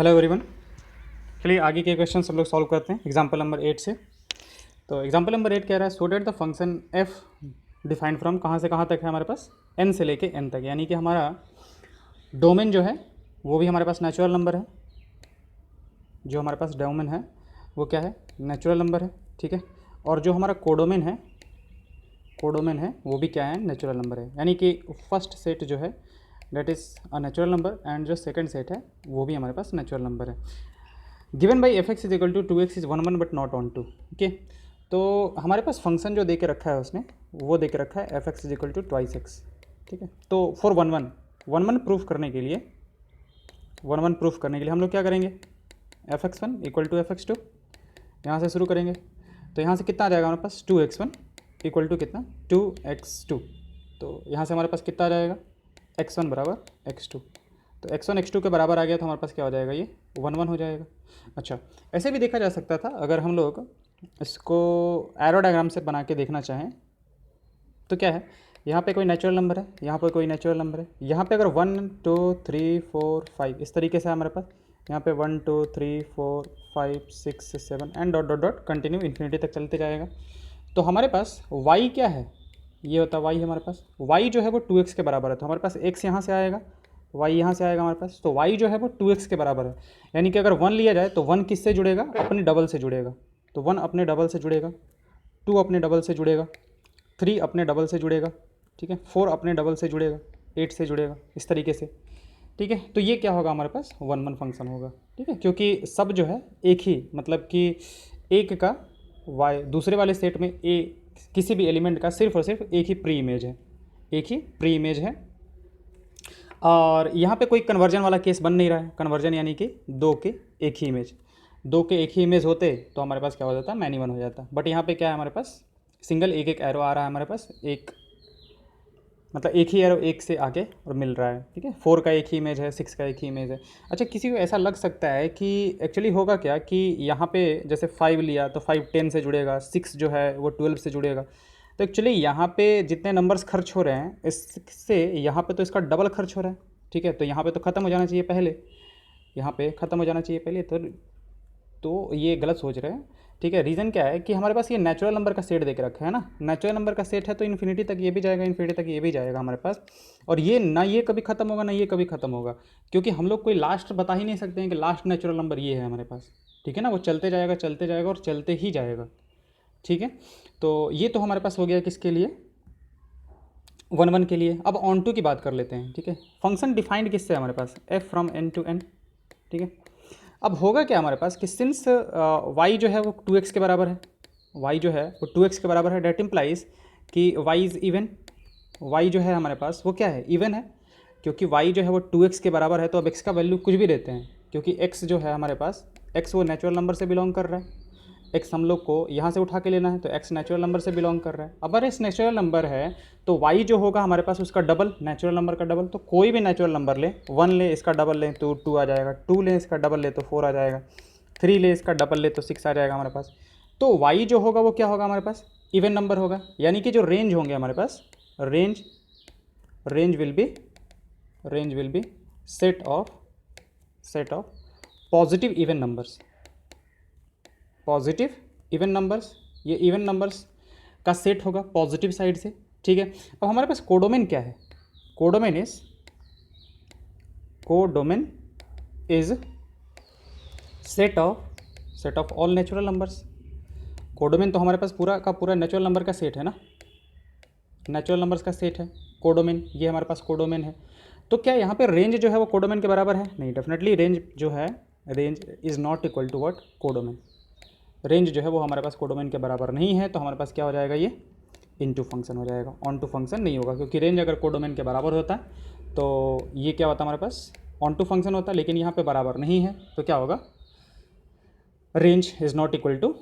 Hello everyone. चलिए आगे के क्वेश्चन हम लोग सॉल्व करते हैं एग्जाम्पल नंबर 8 से। तो एग्जाम्पल नंबर 8 कह रहा है so that the function F defined from कहाँ से कहाँ तक है हमारे पास, एन से लेके एन तक, यानी कि हमारा डोमेन जो है वो भी हमारे पास नेचुरल नंबर है। जो हमारे पास डोमेन है वो क्या है, नेचुरल नंबर है, ठीक है। और जो हमारा कोडोमेन है वो भी क्या है, नेचुरल नंबर है। यानी कि फर्स्ट सेट जो है that is a natural number and जो सेकंड सेट है वो भी हमारे पास नेचुरल नंबर है। Given by F X is equal to 2x is 1 1 but not on 2। Okay, तो हमारे पास फंक्शन जो दे के रखा है उसने वो दे के रखा है F X is equal to twice X, ठीक है। तो फॉर 1 1 प्रूफ करने के लिए हम लोग क्या करेंगे, F X one equal to F X two यहाँ से शुरू करेंगे। तो यहाँ से कितना आ जाएगा हमारे पास, 2x1 इक्वल टू कितना, 2x2। तो यहाँ से हमारे पास कितना आ जाएगा, x1 बराबर x2। तो x1 x2 के बराबर आ गया तो हमारे पास क्या हो जाएगा, ये 1 1 हो जाएगा। अच्छा, ऐसे भी देखा जा सकता था अगर हम लोग इसको एरो डायग्राम से बना के देखना चाहें तो क्या है, यहाँ पे कोई नेचुरल नंबर है, यहाँ पे कोई नेचुरल नंबर है, यहाँ पे अगर 1 2 3 4 5 इस तरीके से है हमारे पास, यहाँ पे 1 2 3 4 5 6 7 and dot dot dot continue infinity तक चलते जाएगा। तो हमारे पास y क्या है, ये होता है y है हमारे पास, y जो है वो 2x के बराबर है। तो हमारे पास x यहाँ से आएगा, y यहाँ से आएगा हमारे पास, तो y जो है वो 2x के बराबर है। यानी कि अगर 1 लिया जाए तो 1 किससे जुड़ेगा, अपने डबल से जुड़ेगा। तो 1 अपने डबल से जुड़ेगा, 2 अपने डबल से जुड़ेगा, 3 अपने डबल से जुड़ेगा, ठीक है, 4 अपने डबल से जुड़ेगा, 8 से जुड़ेगा, इस तरीके से, ठीक है। तो ये क्या होगा हमारे पास, 1 1 फंक्शन होगा, ठीक है, क्योंकि सब जो है एक ही, मतलब कि एक का y दूसरे वाले सेट में ए किसी भी एलिमेंट का सिर्फ और सिर्फ एक ही प्री इमेज है, एक ही प्री इमेज है। और यहाँ पे कोई कन्वर्जन वाला केस बन नहीं रहा है, कन्वर्जन यानी कि दो के एक ही इमेज होते तो हमारे पास क्या हो जाता, मैनी वन हो जाता। बट यहाँ पे क्या है हमारे पास, सिंगल एक एक एरो आ रहा है हमारे पास, एक मतलब एक ही एरो एक से आके और मिल रहा है, ठीक है। 4 का एक ही इमेज है, 6 का एक ही इमेज है। अच्छा, किसी को ऐसा लग सकता है कि एक्चुअली होगा क्या कि यहाँ पे जैसे 5 लिया तो 5 10 से जुड़ेगा, 6 जो है वो 12 से जुड़ेगा। तो एक्चुअली यहाँ पे जितने नंबर्स खर्च हो रहे हैं इससे यहाँ पे तो इसका डबल खर्च हो रहा है, ठीक है। तो यहाँ पे तो ख़त्म हो जाना चाहिए पहले, यहाँ पे ख़त्म हो जाना चाहिए पहले, तो ये गलत सोच रहे हैं, ठीक है। रीज़न क्या है कि हमारे पास ये नेचुरल नंबर का सेट देके रखा है ना, नेचुरल नंबर का सेट है तो इन्फिनिटी तक ये भी जाएगा, इन्फिनिटी तक ये भी जाएगा हमारे पास। और ये ना ये कभी ख़त्म होगा ना ये कभी ख़त्म होगा, क्योंकि हम लोग कोई लास्ट बता ही नहीं सकते हैं कि लास्ट नेचुरल नंबर ये है हमारे पास, ठीक है ना। वो चलते जाएगा और चलते ही जाएगा, ठीक है। तो ये तो हमारे पास हो गया किसके लिए, 1 1 के लिए। अब ऑन टू की बात कर लेते हैं, ठीक है। फंक्शन डिफाइंड किससे है हमारे पास, F from N to N, ठीक है। अब होगा क्या हमारे पास कि सिंस y जो है वो 2x के बराबर है, y जो है वो 2x के बराबर है, डेट इम्प्लाइज कि y इज़ इवन, y जो है हमारे पास वो क्या है, इवन है। क्योंकि y जो है वो 2x के बराबर है तो अब x का वैल्यू कुछ भी देते हैं, क्योंकि x जो है हमारे पास, x वो नेचुरल नंबर से बिलोंग कर रहा है, x हम लोग को यहाँ से उठा के लेना है तो x नेचुरल नंबर से बिलोंग कर रहा है। अगर x नेचुरल नंबर है तो y जो होगा हमारे पास उसका डबल, नेचुरल नंबर का डबल। तो कोई भी नेचुरल नंबर ले, 1 ले इसका डबल ले तो 2 आ जाएगा, 2 ले इसका डबल ले तो 4 आ जाएगा, 3 ले इसका डबल ले तो 6 आ जाएगा हमारे पास। तो y जो होगा वो क्या होगा हमारे पास, इवन नंबर होगा। यानी कि जो रेंज होंगे हमारे पास, range will be set of positive even numbers, positive even numbers, ये इवन नंबर्स का सेट होगा पॉजिटिव साइड से, ठीक है। अब हमारे पास कोडोमेन क्या है, codomain is set of all natural numbers. Codomain तो हमारे पास पूरा का पूरा नेचुरल नंबर का सेट है ना, नेचुरल नंबर्स का सेट है कोडोमेन, ये हमारे पास कोडोमेन है। तो क्या यहाँ पे रेंज जो है वो कोडोमेन के बराबर है, नहीं, डेफिनेटली रेंज जो है, range is not equal to what, codomain. Range जो है वो हमारे पास कोडोमेन के बराबर नहीं है, तो हमारे पास क्या हो जाएगा, ये इनटू फंक्शन हो जाएगा, ऑन टू फंक्शन नहीं होगा। क्योंकि रेंज अगर कोडोमेन के बराबर होता तो ये क्या होता हमारे पास, ऑन टू फंक्शन होता, लेकिन यहाँ पे बराबर नहीं है तो क्या होगा, range is not equal to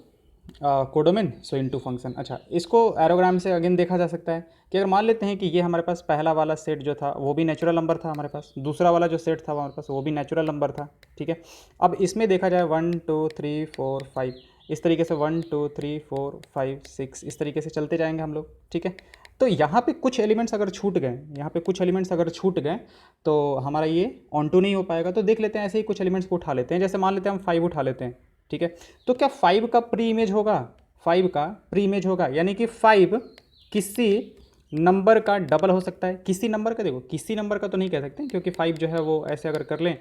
codomain, so into function. अच्छा, इसको एरोग्राम से अगेन देखा जा सकता है कि अगर मान लेते हैं कि ये हमारे पास पहला वाला सेट जो था वो भी नेचुरल नंबर था हमारे पास, दूसरा वाला जो सेट था हमारे पास वो भी नेचुरल नंबर था, ठीक है। अब इसमें देखा जाए 1 2 3 4 5 इस तरीके से 1 2 3 4 5 6 इस तरीके से चलते जाएंगे हम लोग, ठीक है। तो यहाँ पे कुछ एलिमेंट्स अगर छूट गए, यहाँ पे कुछ एलिमेंट्स अगर छूट गए तो हमारा ये ऑन टू नहीं हो पाएगा। तो देख लेते हैं, ऐसे ही कुछ एलिमेंट्स को उठा लेते हैं। जैसे मान लेते हैं हम 5 उठा लेते हैं, ठीक है। तो क्या 5 का प्री इमेज होगा? 5 का प्री इमेज होगा, यानी कि 5 किसी नंबर का डबल हो सकता है। किसी नंबर का, देखो किसी नंबर का तो नहीं कह सकते, क्योंकि 5 जो है वो ऐसे अगर कर लें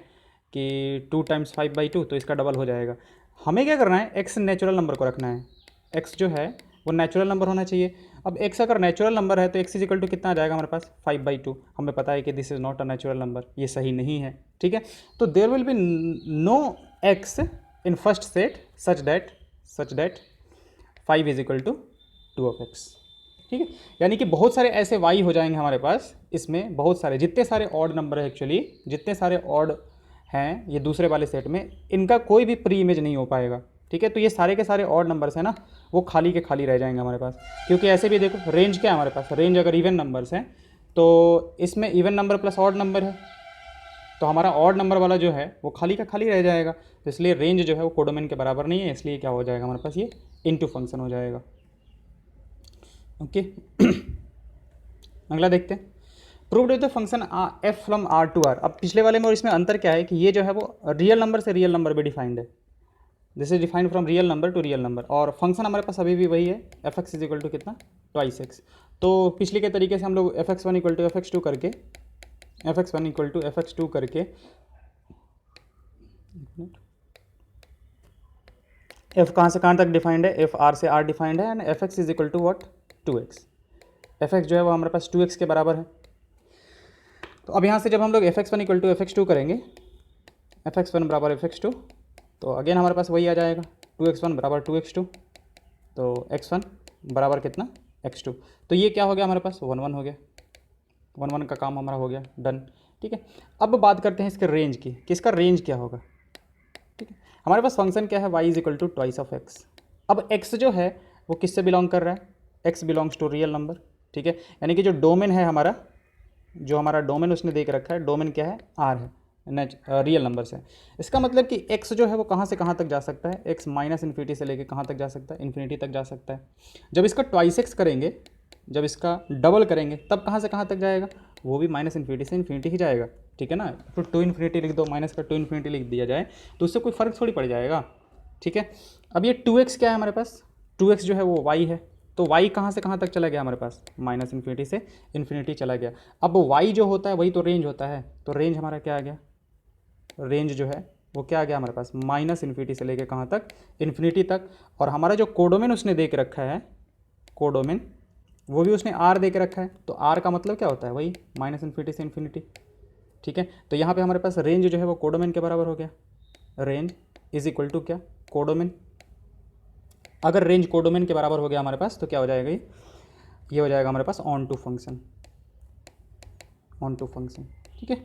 कि 2 × 5/2 तो इसका डबल हो जाएगा। हमें क्या करना है, एक्स नेचुरल नंबर को रखना है। एक्स जो है वो नेचुरल नंबर होना चाहिए। अब एक्स अगर नेचुरल नंबर है तो एक्स इज इक्वल टू कितना आ जाएगा हमारे पास? 5/2। हमें पता है कि this is not a natural number, ये सही नहीं है, ठीक है। तो there will be no X in first set such that 5 is equal to 2 ठीक है। यानी कि बहुत सारे ऐसे वाई हो जाएंगे हमारे पास, इसमें बहुत सारे, जितने सारे ऑड नंबर है एक्चुअली, जितने सारे ऑड हैं ये दूसरे वाले सेट में, इनका कोई भी प्री इमेज नहीं हो पाएगा, ठीक है। तो ये सारे के सारे ऑड नंबर्स हैं ना, वो खाली के खाली रह जाएंगे हमारे पास। क्योंकि ऐसे भी देखो रेंज क्या है हमारे पास, रेंज अगर इवन नंबर्स हैं तो इसमें even number plus odd number है, तो हमारा ऑड नंबर वाला जो है वो खाली का खाली रह जाएगा। तो इसलिए रेंज जो है वो कोडोमेन के बराबर नहीं है, इसलिए क्या हो जाएगा हमारे पास, ये इनटू फंक्शन हो जाएगा। ओके अगला देखते हैं, proved with the function F from R to R. अब पिछले वाले में और इसमें अंतर क्या है कि ये जो है वो रियल नंबर से रियल नंबर भी डिफाइंड है। This is defined from real number to real number, और फंक्शन हमारे पास अभी भी वही है, F X is equal to कितना? 2x। तो पिछले के तरीके से हम लोग fx1 इक्वल टू fx2 करके, fx1 इक्वल टू fx2 करके f कहाँ से कहाँ तक डिफाइंड है? f r से r डिफाइंड है, and fx is equal to what? 2x। fx जो है वो हमारे पास 2x के बराबर है। तो अब यहाँ से जब हम लोग fx1 इक्वल टू fx2 करेंगे, fx1 बराबर fx2, तो अगेन हमारे पास वही आ जाएगा, 2x1 बराबर 2x2, तो x1 बराबर कितना? x2। तो ये क्या हो गया हमारे पास? 1 1 हो गया, 1 1 का काम हमारा हो गया, डन, ठीक है। अब बात करते हैं इसके रेंज की, कि इसका रेंज क्या होगा, ठीक है। हमारे पास फंक्शन क्या है? y is equal to twice of X. अब x जो है वो किससे बिलोंग कर रहा है? x belongs to real number, ठीक है। यानी कि जो डोमेन है हमारा, जो हमारा डोमेन उसने देख रखा है, डोमेन क्या है? r है, रियल नंबर से। इसका मतलब कि x जो है वो कहाँ से कहाँ तक जा सकता है? x माइनस इन्फिनिटी से लेके कहाँ तक जा सकता है? इन्फिनिटी तक जा सकता है। जब इसका ट्वाइस एक्स करेंगे, जब इसका डबल करेंगे, तब कहाँ से कहाँ तक जाएगा? वो भी माइनस इन्फिनिटी से इन्फिनिटी ही जाएगा, ठीक है ना। तो 2 इन्फिनिटी लिख दो, माइनस का 2 इन्फिनिटी लिख दिया जाए तो उससे कोई फ़र्क थोड़ी पड़ जाएगा, ठीक है। अब ये 2x क्या है हमारे पास? 2x जो है वो y है, तो y कहाँ से कहाँ तक चला गया हमारे पास? माइनस इन्फिनिटी से इन्फिनिटी चला गया। अब y जो होता है वही तो रेंज होता है, तो रेंज हमारा क्या आ गया? रेंज जो है वो क्या आ गया हमारे पास? माइनस इन्फिनिटी से लेके कहाँ तक? इन्फिनिटी तक। और हमारा जो कोडोमेन उसने दे के रखा है, कोडोमेन, वो भी उसने r दे के रखा है, तो r का मतलब क्या होता है? वही माइनस इन्फिनिटी से इन्फिनिटी, ठीक है। तो यहाँ पे हमारे पास रेंज जो है वो कोडोमेन के बराबर हो गया। रेंज इज इक्वल टू क्या? कोडोमेन। अगर रेंज कोडोमेन के बराबर हो गया हमारे पास तो क्या हो जाएगा? ये हो जाएगा हमारे पास onto function, onto function, ठीक है।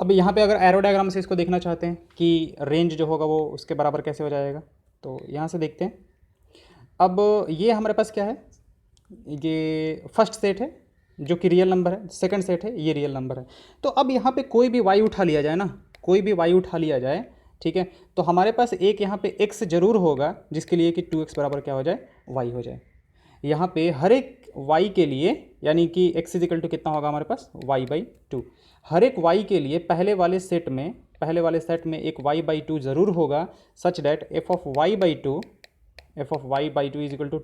अब यहाँ पे अगर एरो डायग्राम से इसको देखना चाहते हैं कि रेंज जो होगा वो उसके बराबर कैसे हो जाएगा, तो यहाँ से देखते हैं। अब ये हमारे पास क्या है? ये फर्स्ट सेट है जो कि रियल नंबर है, सेकंड सेट है ये रियल नंबर है। तो अब यहाँ पे कोई भी वाई उठा लिया जाए ना, कोई भी वाई उठा लिया जाए, ठीक है, तो हमारे पास एक यहाँ पे x जरूर होगा जिसके लिए कि 2x बराबर क्या हो जाए? y हो जाए। यहाँ पे हर एक y के लिए, यानी कि x इज इक्वल टू कितना होगा हमारे पास? y/2। हर एक y के लिए पहले वाले सेट में एक y/2 ज़रूर होगा, such that f of y/2 is equal to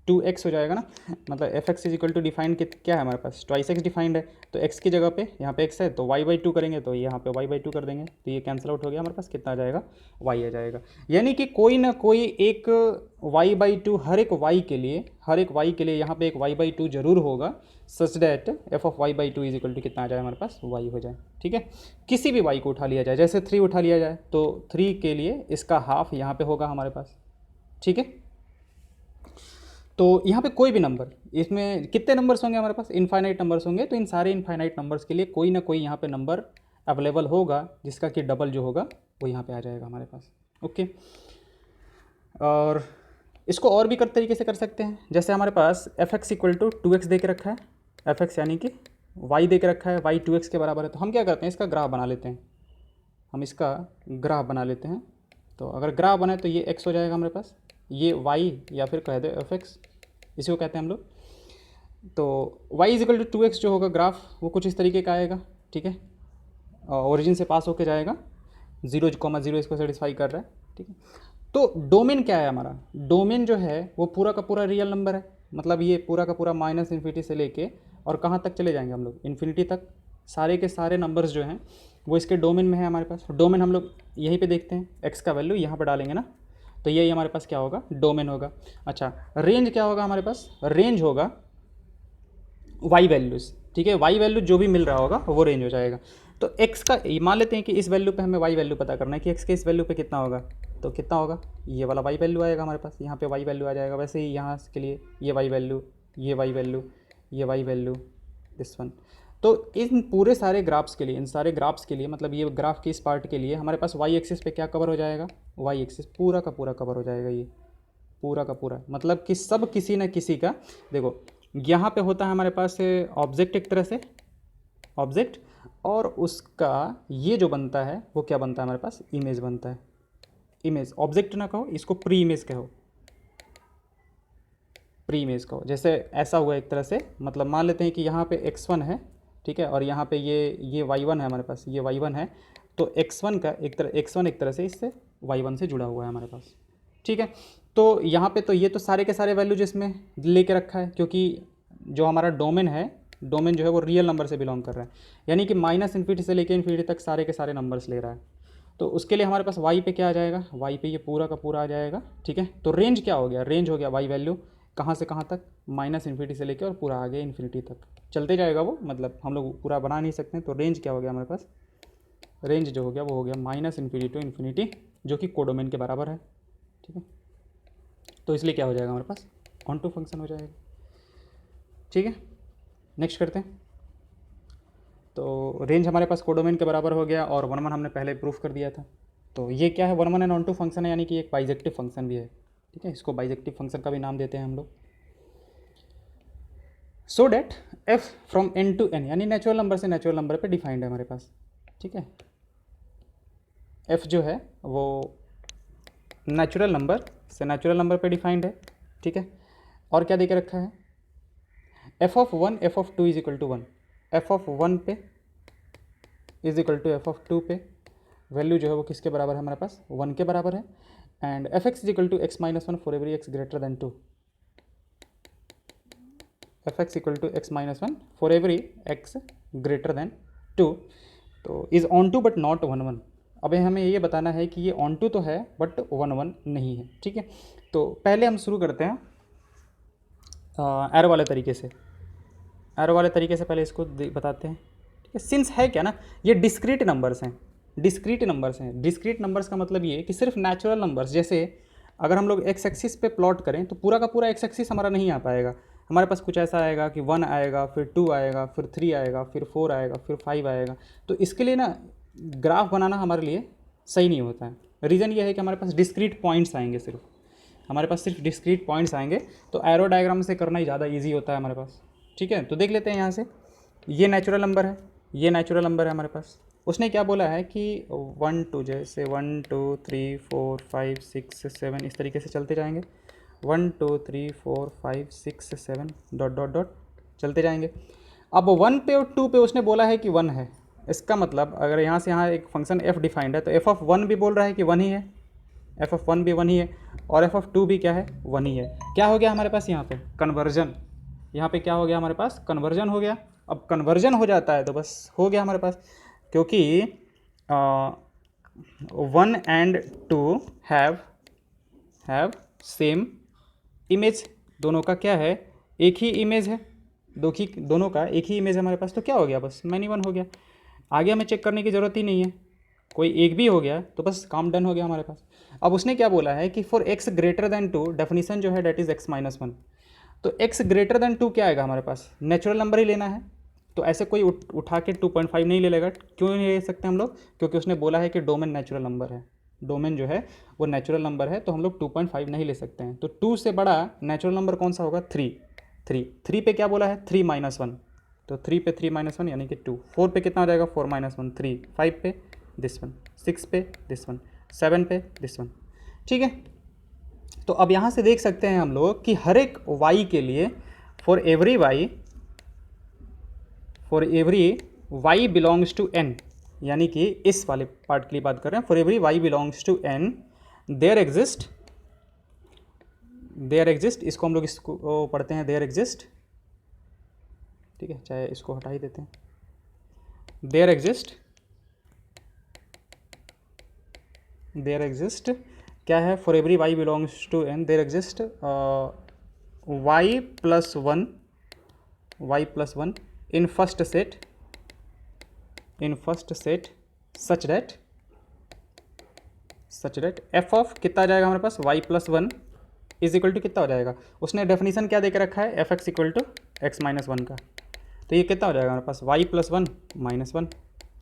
2x हो जाएगा ना। मतलब F X is equal to defined क्या है हमारे पास? ट्वाइस एक्स डिफाइंड है, तो x की जगह पे यहाँ पे x है तो y/2 करेंगे, तो यहाँ पे y/2 कर देंगे, तो ये कैंसिल आउट हो गया हमारे पास, कितना आ जाएगा? y आ जाएगा। यानी कि कोई ना कोई एक y/2 हर एक y के लिए यहाँ पे एक y/2 जरूर होगा, such that f of y/2 is equal to कितना आ जाए हमारे पास? y हो जाए, ठीक है। किसी भी y को उठा लिया जाए, जैसे 3 उठा लिया जाए तो 3 के लिए इसका हाफ यहाँ पे होगा हमारे पास, ठीक है। तो यहाँ पे कोई भी नंबर, इसमें कितने नंबर्स होंगे हमारे पास? इनफाइनाइट नंबर्स होंगे, तो इन सारे इनफाइनाइट नंबर्स के लिए कोई ना कोई यहाँ पे नंबर अवेलेबल होगा जिसका कि डबल जो होगा वो यहाँ पे आ जाएगा हमारे पास, ओके। और इसको और भी तरीके से कर सकते हैं, जैसे हमारे पास F X equal to 2x दे के रखा है, एफ एक्स यानी कि y दे के रखा है, y 2x के बराबर है, तो हम क्या करते हैं? इसका ग्राफ बना लेते हैं, हम इसका ग्राफ बना लेते हैं। तो अगर ग्राफ बनाए तो ये x हो जाएगा हमारे पास, ये y या फिर कह दे एफ एक्स, इसी को कहते हैं हम लोग तो y is equal to 2x जो होगा ग्राफ वो कुछ इस तरीके का आएगा, ठीक है, ओरिजिन से पास होके जाएगा, 0,0 इसको सेटिस्फाई कर रहा है, ठीक है। तो डोमेन क्या है हमारा, डोमेन जो है वो पूरा का पूरा रियल नंबर है, मतलब ये पूरा का पूरा माइनस इन्फिनिटी से लेके और कहाँ तक चले जाएंगे हम लोग, इन्फिनिटी तक। सारे के सारे नंबर्स जो हैं वो इसके डोमेन में है हमारे पास। डोमेन हम लोग यहीं पे देखते हैं, एक्स का वैल्यू यहाँ पर डालेंगे ना, तो यही हमारे पास क्या होगा, डोमेन होगा। अच्छा, रेंज क्या होगा हमारे पास, रेंज होगा वाई वैल्यूज़, ठीक है, वाई वैल्यू जो भी मिल रहा होगा वो रेंज हो जाएगा। तो एक्स का मान लेते हैं कि इस वैल्यू पे हमें वाई वैल्यू पता करना है कि एक्स के इस वैल्यू पे कितना होगा, तो कितना होगा, ये वाला वाई वैल्यू आएगा हमारे पास, यहाँ पे वाई वैल्यू आ जाएगा। वैसे ही यहाँ के लिए ये वाई वैल्यू, ये वाई वैल्यू, ये वाई वैल्यू, दिस वन। तो इन पूरे सारे ग्राफ्स के लिए, इन सारे ग्राफ्स के लिए, मतलब ये ग्राफ के इस पार्ट के लिए हमारे पास वाई एक्सिस पे क्या कवर हो जाएगा, वाई एक्सिस पूरा का पूरा कवर हो जाएगा, ये पूरा का पूरा, मतलब कि सब किसी न किसी का। देखो यहाँ पे होता है हमारे पास ऑब्जेक्ट, एक तरह से ऑब्जेक्ट, और उसका ये जो बनता है वो क्या बनता है हमारे पास, इमेज बनता है। इमेज, ऑब्जेक्ट ना कहो इसको, प्री इमेज कहो, प्री इमेज कहो। जैसे ऐसा हुआ एक तरह से, मतलब मान लेते हैं कि यहाँ पे x1 है, ठीक है, और यहाँ पे ये y1 है हमारे पास, ये y1 है, तो x1 का एक तरह, x1 एक तरह से इससे y1 से जुड़ा हुआ है हमारे पास, ठीक है। तो यहाँ पे तो ये तो सारे के सारे वैल्यूज इसमें लेके रखा है, क्योंकि जो हमारा डोमेन है, डोमेन जो है वो रियल नंबर से बिलोंग कर रहा है, यानी कि माइनस इन्फिनिटी से लेकर इन्फिनिटी तक सारे के सारे नंबर्स ले रहा है। तो उसके लिए हमारे पास y पे क्या आ जाएगा, y पे ये पूरा का पूरा आ जाएगा, ठीक है। तो रेंज क्या हो गया, रेंज हो गया y वैल्यू कहाँ से कहाँ तक, माइनस इन्फिनिटी से लेकर और पूरा आ गया इन्फिनिटी तक, चलते जाएगा वो, मतलब हम लोग पूरा बना नहीं सकते। तो रेंज क्या हो गया हमारे पास, रेंज जो हो गया वो हो गया माइनस इन्फिनिटी टू इन्फिनिटी, जो कि कोडोमेन के बराबर है, ठीक है। तो इसलिए क्या हो जाएगा हमारे पास, ऑन टू फंक्शन हो जाएगा, ठीक है। नेक्स्ट करते हैं। तो रेंज हमारे पास कोडोमेन के बराबर हो गया, और 1 1 हमने पहले प्रूफ कर दिया था। तो ये क्या है, 1 1 एंड ऑन टू फंक्शन है, यानी कि एक बाइजेक्टिव फंक्शन भी है, ठीक है, इसको बाइजेक्टिव फंक्शन का भी नाम देते हैं हम लोग। So that F from N to N, यानी नेचुरल नंबर से नेचुरल नंबर पे डिफाइंड है हमारे पास, ठीक है। एफ जो है वो नेचुरल नंबर से नेचुरल नंबर पे डिफाइंड है, ठीक है। और क्या देके रखा है, F of 1 F of 2 is equal to 1, F of 1 पे is equal to F of 2 पे वैल्यू जो है वो किसके बराबर है हमारे पास, 1 के बराबर है। And F X is equal to X minus 1 for every X greater than 2, F X equal to X minus 1 for every X greater than 2। तो is onto but not 1 1। अब हमें ये बताना है कि ये ऑन टू तो है बट 1 1 नहीं है, ठीक है। तो पहले हम शुरू करते हैं एरो वाले तरीके से, एरो वाले तरीके से पहले इसको बताते हैं, ठीक है। सिंस है क्या ना, ये डिस्क्रीट नंबर्स हैं, डिस्क्रीट नंबर्स हैं। डिस्क्रीट नंबर्स का मतलब ये कि सिर्फ नेचुरल नंबर्स, जैसे अगर हम लोग एक्स एक्सिस पे प्लॉट करें तो पूरा का पूरा एक्स एक्सिस हमारा नहीं आ पाएगा, हमारे पास कुछ ऐसा आएगा कि 1 आएगा, फिर 2 आएगा, फिर 3 आएगा, फिर 4 आएगा, फिर 5 आएगा। तो इसके लिए ना ग्राफ बनाना हमारे लिए सही नहीं होता है। रीज़न ये है कि हमारे पास डिस्क्रीट पॉइंट्स आएंगे, सिर्फ हमारे पास सिर्फ डिस्क्रीट पॉइंट्स आएंगे, तो एरो डायग्राम से करना ही ज़्यादा ईजी होता है हमारे पास, ठीक है। तो देख लेते हैं यहाँ से, ये नेचुरल नंबर है, ये नेचुरल नंबर है हमारे पास। उसने क्या बोला है कि 1 2, जैसे 1 2 3 4 5 6 7 इस तरीके से चलते जाएंगे, 1 2 3 4 5 6 7 डॉट डॉट डॉट चलते जाएंगे। अब 1 पे और 2 पे उसने बोला है कि 1 है, इसका मतलब अगर यहाँ से यहाँ एक फंक्शन f डिफाइंड है तो f ऑफ 1 भी बोल रहा है कि 1 ही है, f ऑफ 1 भी 1 ही है, और f ऑफ 2 भी क्या है, 1 ही है। क्या हो गया हमारे पास यहाँ पे, कन्वर्जन, यहाँ पे क्या हो गया हमारे पास, कन्वर्जन हो गया। अब कन्वर्जन हो जाता है तो बस हो गया हमारे पास, क्योंकि 1 एंड 2 हैव सेम इमेज, दोनों का क्या है, एक ही इमेज है, दोनों का एक ही इमेज है हमारे पास। तो क्या हो गया, बस मैनी 1 हो गया, आगे हमें चेक करने की ज़रूरत ही नहीं है, कोई एक भी हो गया तो बस काम डन हो गया हमारे पास। अब उसने क्या बोला है कि for x greater than 2, definition जो है डेट इज़ एक्स माइनस 1। तो x ग्रेटर देन 2 क्या आएगा हमारे पास, नेचुरल नंबर ही लेना है। तो ऐसे कोई उठा के 2.5 नहीं ले लेगा, क्यों नहीं ले सकते हम लोग, क्योंकि उसने बोला है कि डोमेन नेचुरल नंबर है, डोमेन जो है वो नेचुरल नंबर है, तो हम लोग 2.5 नहीं ले सकते हैं। तो 2 से बड़ा नेचुरल नंबर कौन सा होगा, 3 पे क्या बोला है, 3 माइनस 1, तो 3 पे 3 माइनस 1 यानी कि 2। 4 पे कितना हो जाएगा, 4 माइनस 1 3, 5 पे दिस वन, 6 पे दिस वन, 7 पे दिस वन, ठीक है। तो अब यहाँ से देख सकते हैं हम लोग कि हर एक y के लिए for every y belongs to n, यानी कि इस वाले पार्ट के लिए बात कर रहे हैं, for every y belongs to n there exist, इसको हम लोग इसको पढ़ते हैं देयर एग्जिस्ट, ठीक है, चाहे इसको हटा ही देते हैं, देयर एग्जिस्ट क्या है, for every y belongs to n there exist y plus one in first set such that f of कितना आ जाएगा हमारे पास y plus one is equal to कितना हो जाएगा, उसने डेफिनेशन क्या देकर रखा है, f(x) equal to x minus one का, तो ये कितना हो जाएगा हमारे पास y plus one minus one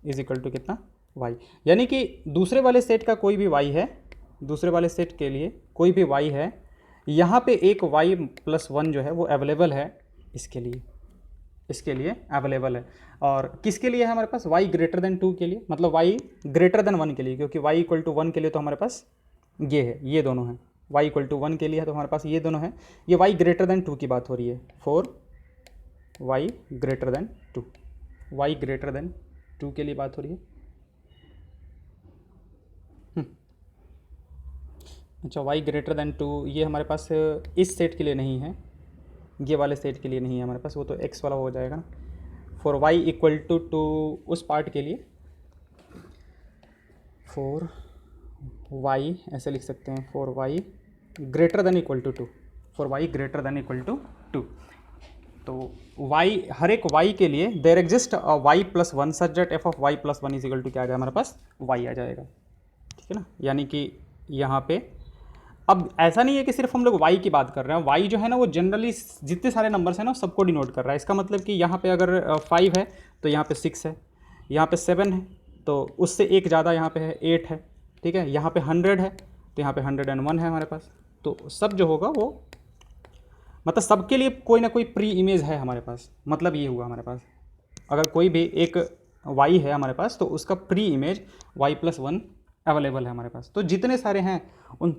is equal to कितना y, यानी कि दूसरे वाले सेट का कोई भी y है, दूसरे वाले सेट के लिए कोई भी y है, यहाँ पे एक y प्लस वन जो है वो अवेलेबल है, इसके लिए अवेलेबल है, और किसके लिए है हमारे पास, y ग्रेटर देन 2 के लिए, मतलब y ग्रेटर देन 1 के लिए, क्योंकि y इक्वल टू 1 के लिए तो हमारे पास ये है, ये दोनों हैं, y इक्वल टू 1 के लिए है तो हमारे पास ये दोनों हैं, ये y ग्रेटर देन 2 की बात हो रही है, for y greater than 2, y greater than 2 के लिए बात हो रही है। अच्छा, y ग्रेटर देन 2 ये हमारे पास इस सेट के लिए नहीं है, ये वाले सेट के लिए नहीं है हमारे पास, वो तो x वाला हो जाएगा ना, फॉर y इक्वल टू 2 उस पार्ट के लिए, फॉर y ऐसे लिख सकते हैं, for y greater than equal to 2, for y greater than equal to 2, तो y हर एक y के लिए there exist y plus one such that f of y plus one is equal to क्या आ जाएगा हमारे पास y आ जाएगा, ठीक है ना, यानी कि यहाँ पे अब ऐसा नहीं है कि सिर्फ हम लोग y की बात कर रहे हैं, y जो है ना वो जनरली जितने सारे नंबर्स हैं ना सबको डिनोट कर रहा है, इसका मतलब कि यहाँ पे अगर 5 है तो यहाँ पे 6 है, यहाँ पे 7 है तो उससे एक ज़्यादा यहाँ पे है 8 है, ठीक है, यहाँ पे 100 है तो यहाँ पे 101 है हमारे पास, तो सब जो होगा वो मतलब सबके लिए कोई ना कोई प्री इमेज है हमारे पास, मतलब ये हुआ हमारे पास अगर कोई भी एक y है हमारे पास तो उसका pre image y plus one available है हमारे पास, तो जितने सारे हैं उन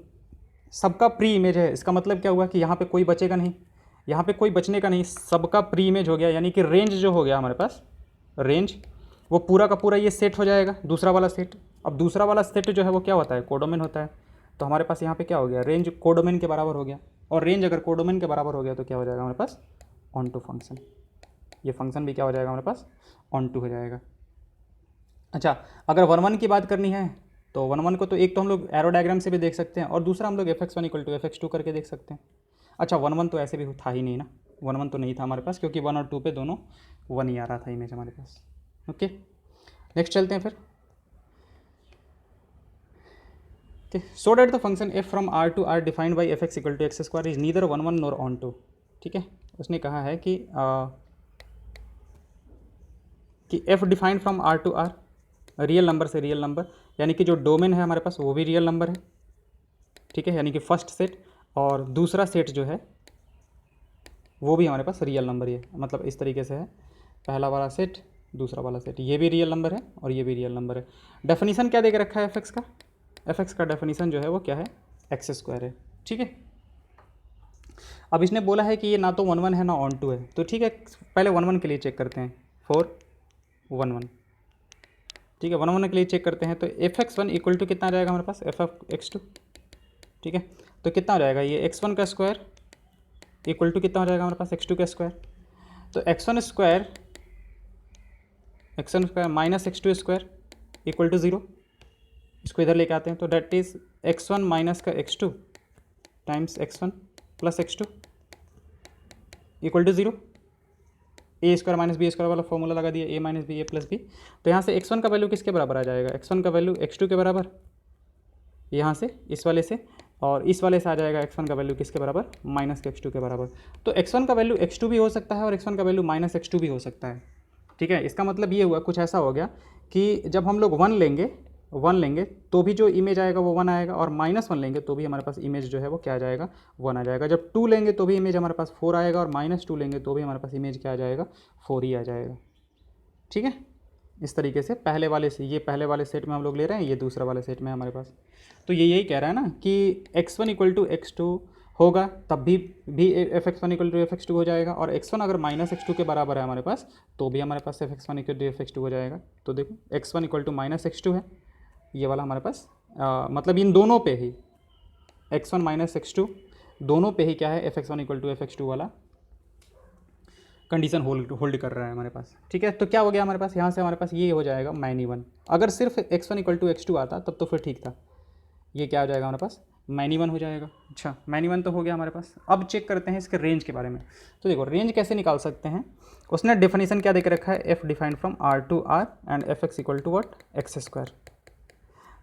सबका प्री इमेज है, इसका मतलब क्या हुआ कि यहाँ पे कोई बचेगा नहीं, यहाँ पे कोई बचने का नहीं, सबका प्री इमेज हो गया, यानी कि रेंज जो हो गया हमारे पास, रेंज वो पूरा का पूरा ये सेट हो जाएगा, दूसरा वाला सेट। अब दूसरा वाला सेट जो है वो क्या होता है, कोडोमेन होता है, तो हमारे पास यहाँ पे क्या हो गया, रेंज कोडोमेन के बराबर हो गया, और रेंज अगर कोडोमेन के बराबर हो गया तो क्या हो जाएगा हमारे पास, ऑन टू फंक्शन, ये फंक्शन भी क्या हो जाएगा हमारे पास, ऑन टू हो जाएगा। अच्छा, अगर 1 1 की बात करनी है तो 1 1 को तो एक तो हम लोग एरो डायग्राम से भी देख सकते हैं, और दूसरा हम लोग fx1 इक्वल टू fx2 करके देख सकते हैं। अच्छा, 1 1 तो ऐसे भी था ही नहीं ना, 1 1 तो नहीं था हमारे पास, क्योंकि 1 और 2 पे दोनों 1 ही आ रहा था इमेज हमारे पास। ओके, नेक्स्ट चलते हैं फिर। Okay, so that the function f from r to r defined by fx equal to X square is neither 1 1 nor onto. ठीक है, उसने कहा है कि f defined from r to r, real number से रियल नंबर, यानी कि जो डोमेन है हमारे पास वो भी रियल नंबर है। ठीक है, यानी कि फर्स्ट सेट और दूसरा सेट जो है वो भी हमारे पास रियल नंबर ही है, मतलब इस तरीके से है, पहला वाला सेट दूसरा वाला सेट, ये भी रियल नंबर है और ये भी रियल नंबर है। डेफिनीशन क्या देकर रखा है fx का, fx का डेफिनीशन जो है वो क्या है, एक्स स्क्वायर है। ठीक है, अब इसने बोला है कि ये ना तो 1 1 है ना ऑन टू है, तो ठीक है पहले 1 1 के लिए चेक करते हैं, 4 1 1। ठीक है, 1 1 के लिए चेक करते हैं, तो fx1 इक्वल टू कितना आ जाएगा हमारे पास, f(x2). ठीक है, तो कितना हो जाएगा, ये x1 का स्क्वायर इक्वल टू कितना हो जाएगा हमारे पास, x2 का स्क्वायर, तो x1 square minus x2 square equal to 0, इसको इधर लेके आते हैं, तो डेट इज x1 माइनस का x2 times x1 plus x2 equal to 0। A square minus B square वाला फॉर्मूला लगा दिया, a minus B A plus B, तो यहाँ से x1 का वैल्यू किसके बराबर आ जाएगा, x1 का वैल्यू x2 के बराबर, यहाँ से इस वाले से, और इस वाले से आ जाएगा x1 का वैल्यू किसके बराबर, माइनस के x2 के बराबर। तो x1 का वैल्यू x2 भी हो सकता है और x1 का वैल्यू माइनस x2 भी हो सकता है। ठीक है, इसका मतलब ये हुआ, कुछ ऐसा हो गया कि जब हम लोग 1 लेंगे तो भी जो इमेज आएगा वो 1 आएगा, और -1 लेंगे तो भी हमारे पास इमेज जो है वो क्या आ जाएगा, 1 आ जाएगा। जब 2 लेंगे तो भी इमेज हमारे पास 4 आएगा, और -2 लेंगे तो भी हमारे पास इमेज क्या आ जाएगा, 4 ही आ जाएगा। ठीक है, इस तरीके से पहले वाले से, ये पहले वाले सेट में हम लोग ले रहे हैं, ये दूसरा वाले सेट में हमारे पास, तो ये यही कह रहा है ना कि x1 इक्वल टू x2 होगा तब भी F X one equal to F X two हो जाएगा, और एक्स वन अगर माइनस एक्स टू के बराबर है हमारे पास तो भी हमारे पास F X one equal to F X two हो जाएगा। तो देखो X one equal to minus X two है ये वाला हमारे पास, मतलब इन दोनों पे ही X one minus X two दोनों पे ही क्या है F X one equal to F X two वाला कंडीशन होल्ड कर रहा है हमारे पास। ठीक है, तो क्या हो गया हमारे पास, यहाँ से हमारे पास ये हो जाएगा मैनी वन। अगर सिर्फ X one equal to X two आता तब तो फिर ठीक था, ये क्या हो जाएगा हमारे पास मैनी वन हो जाएगा। अच्छा मैनी वन तो हो गया हमारे पास। अब चेक करते हैं इसके रेंज के बारे में। तो देखो रेंज कैसे निकाल सकते हैं, उसने डेफिनेशन क्या देकर रखा है, F defined from R to R and F X equal to what X square.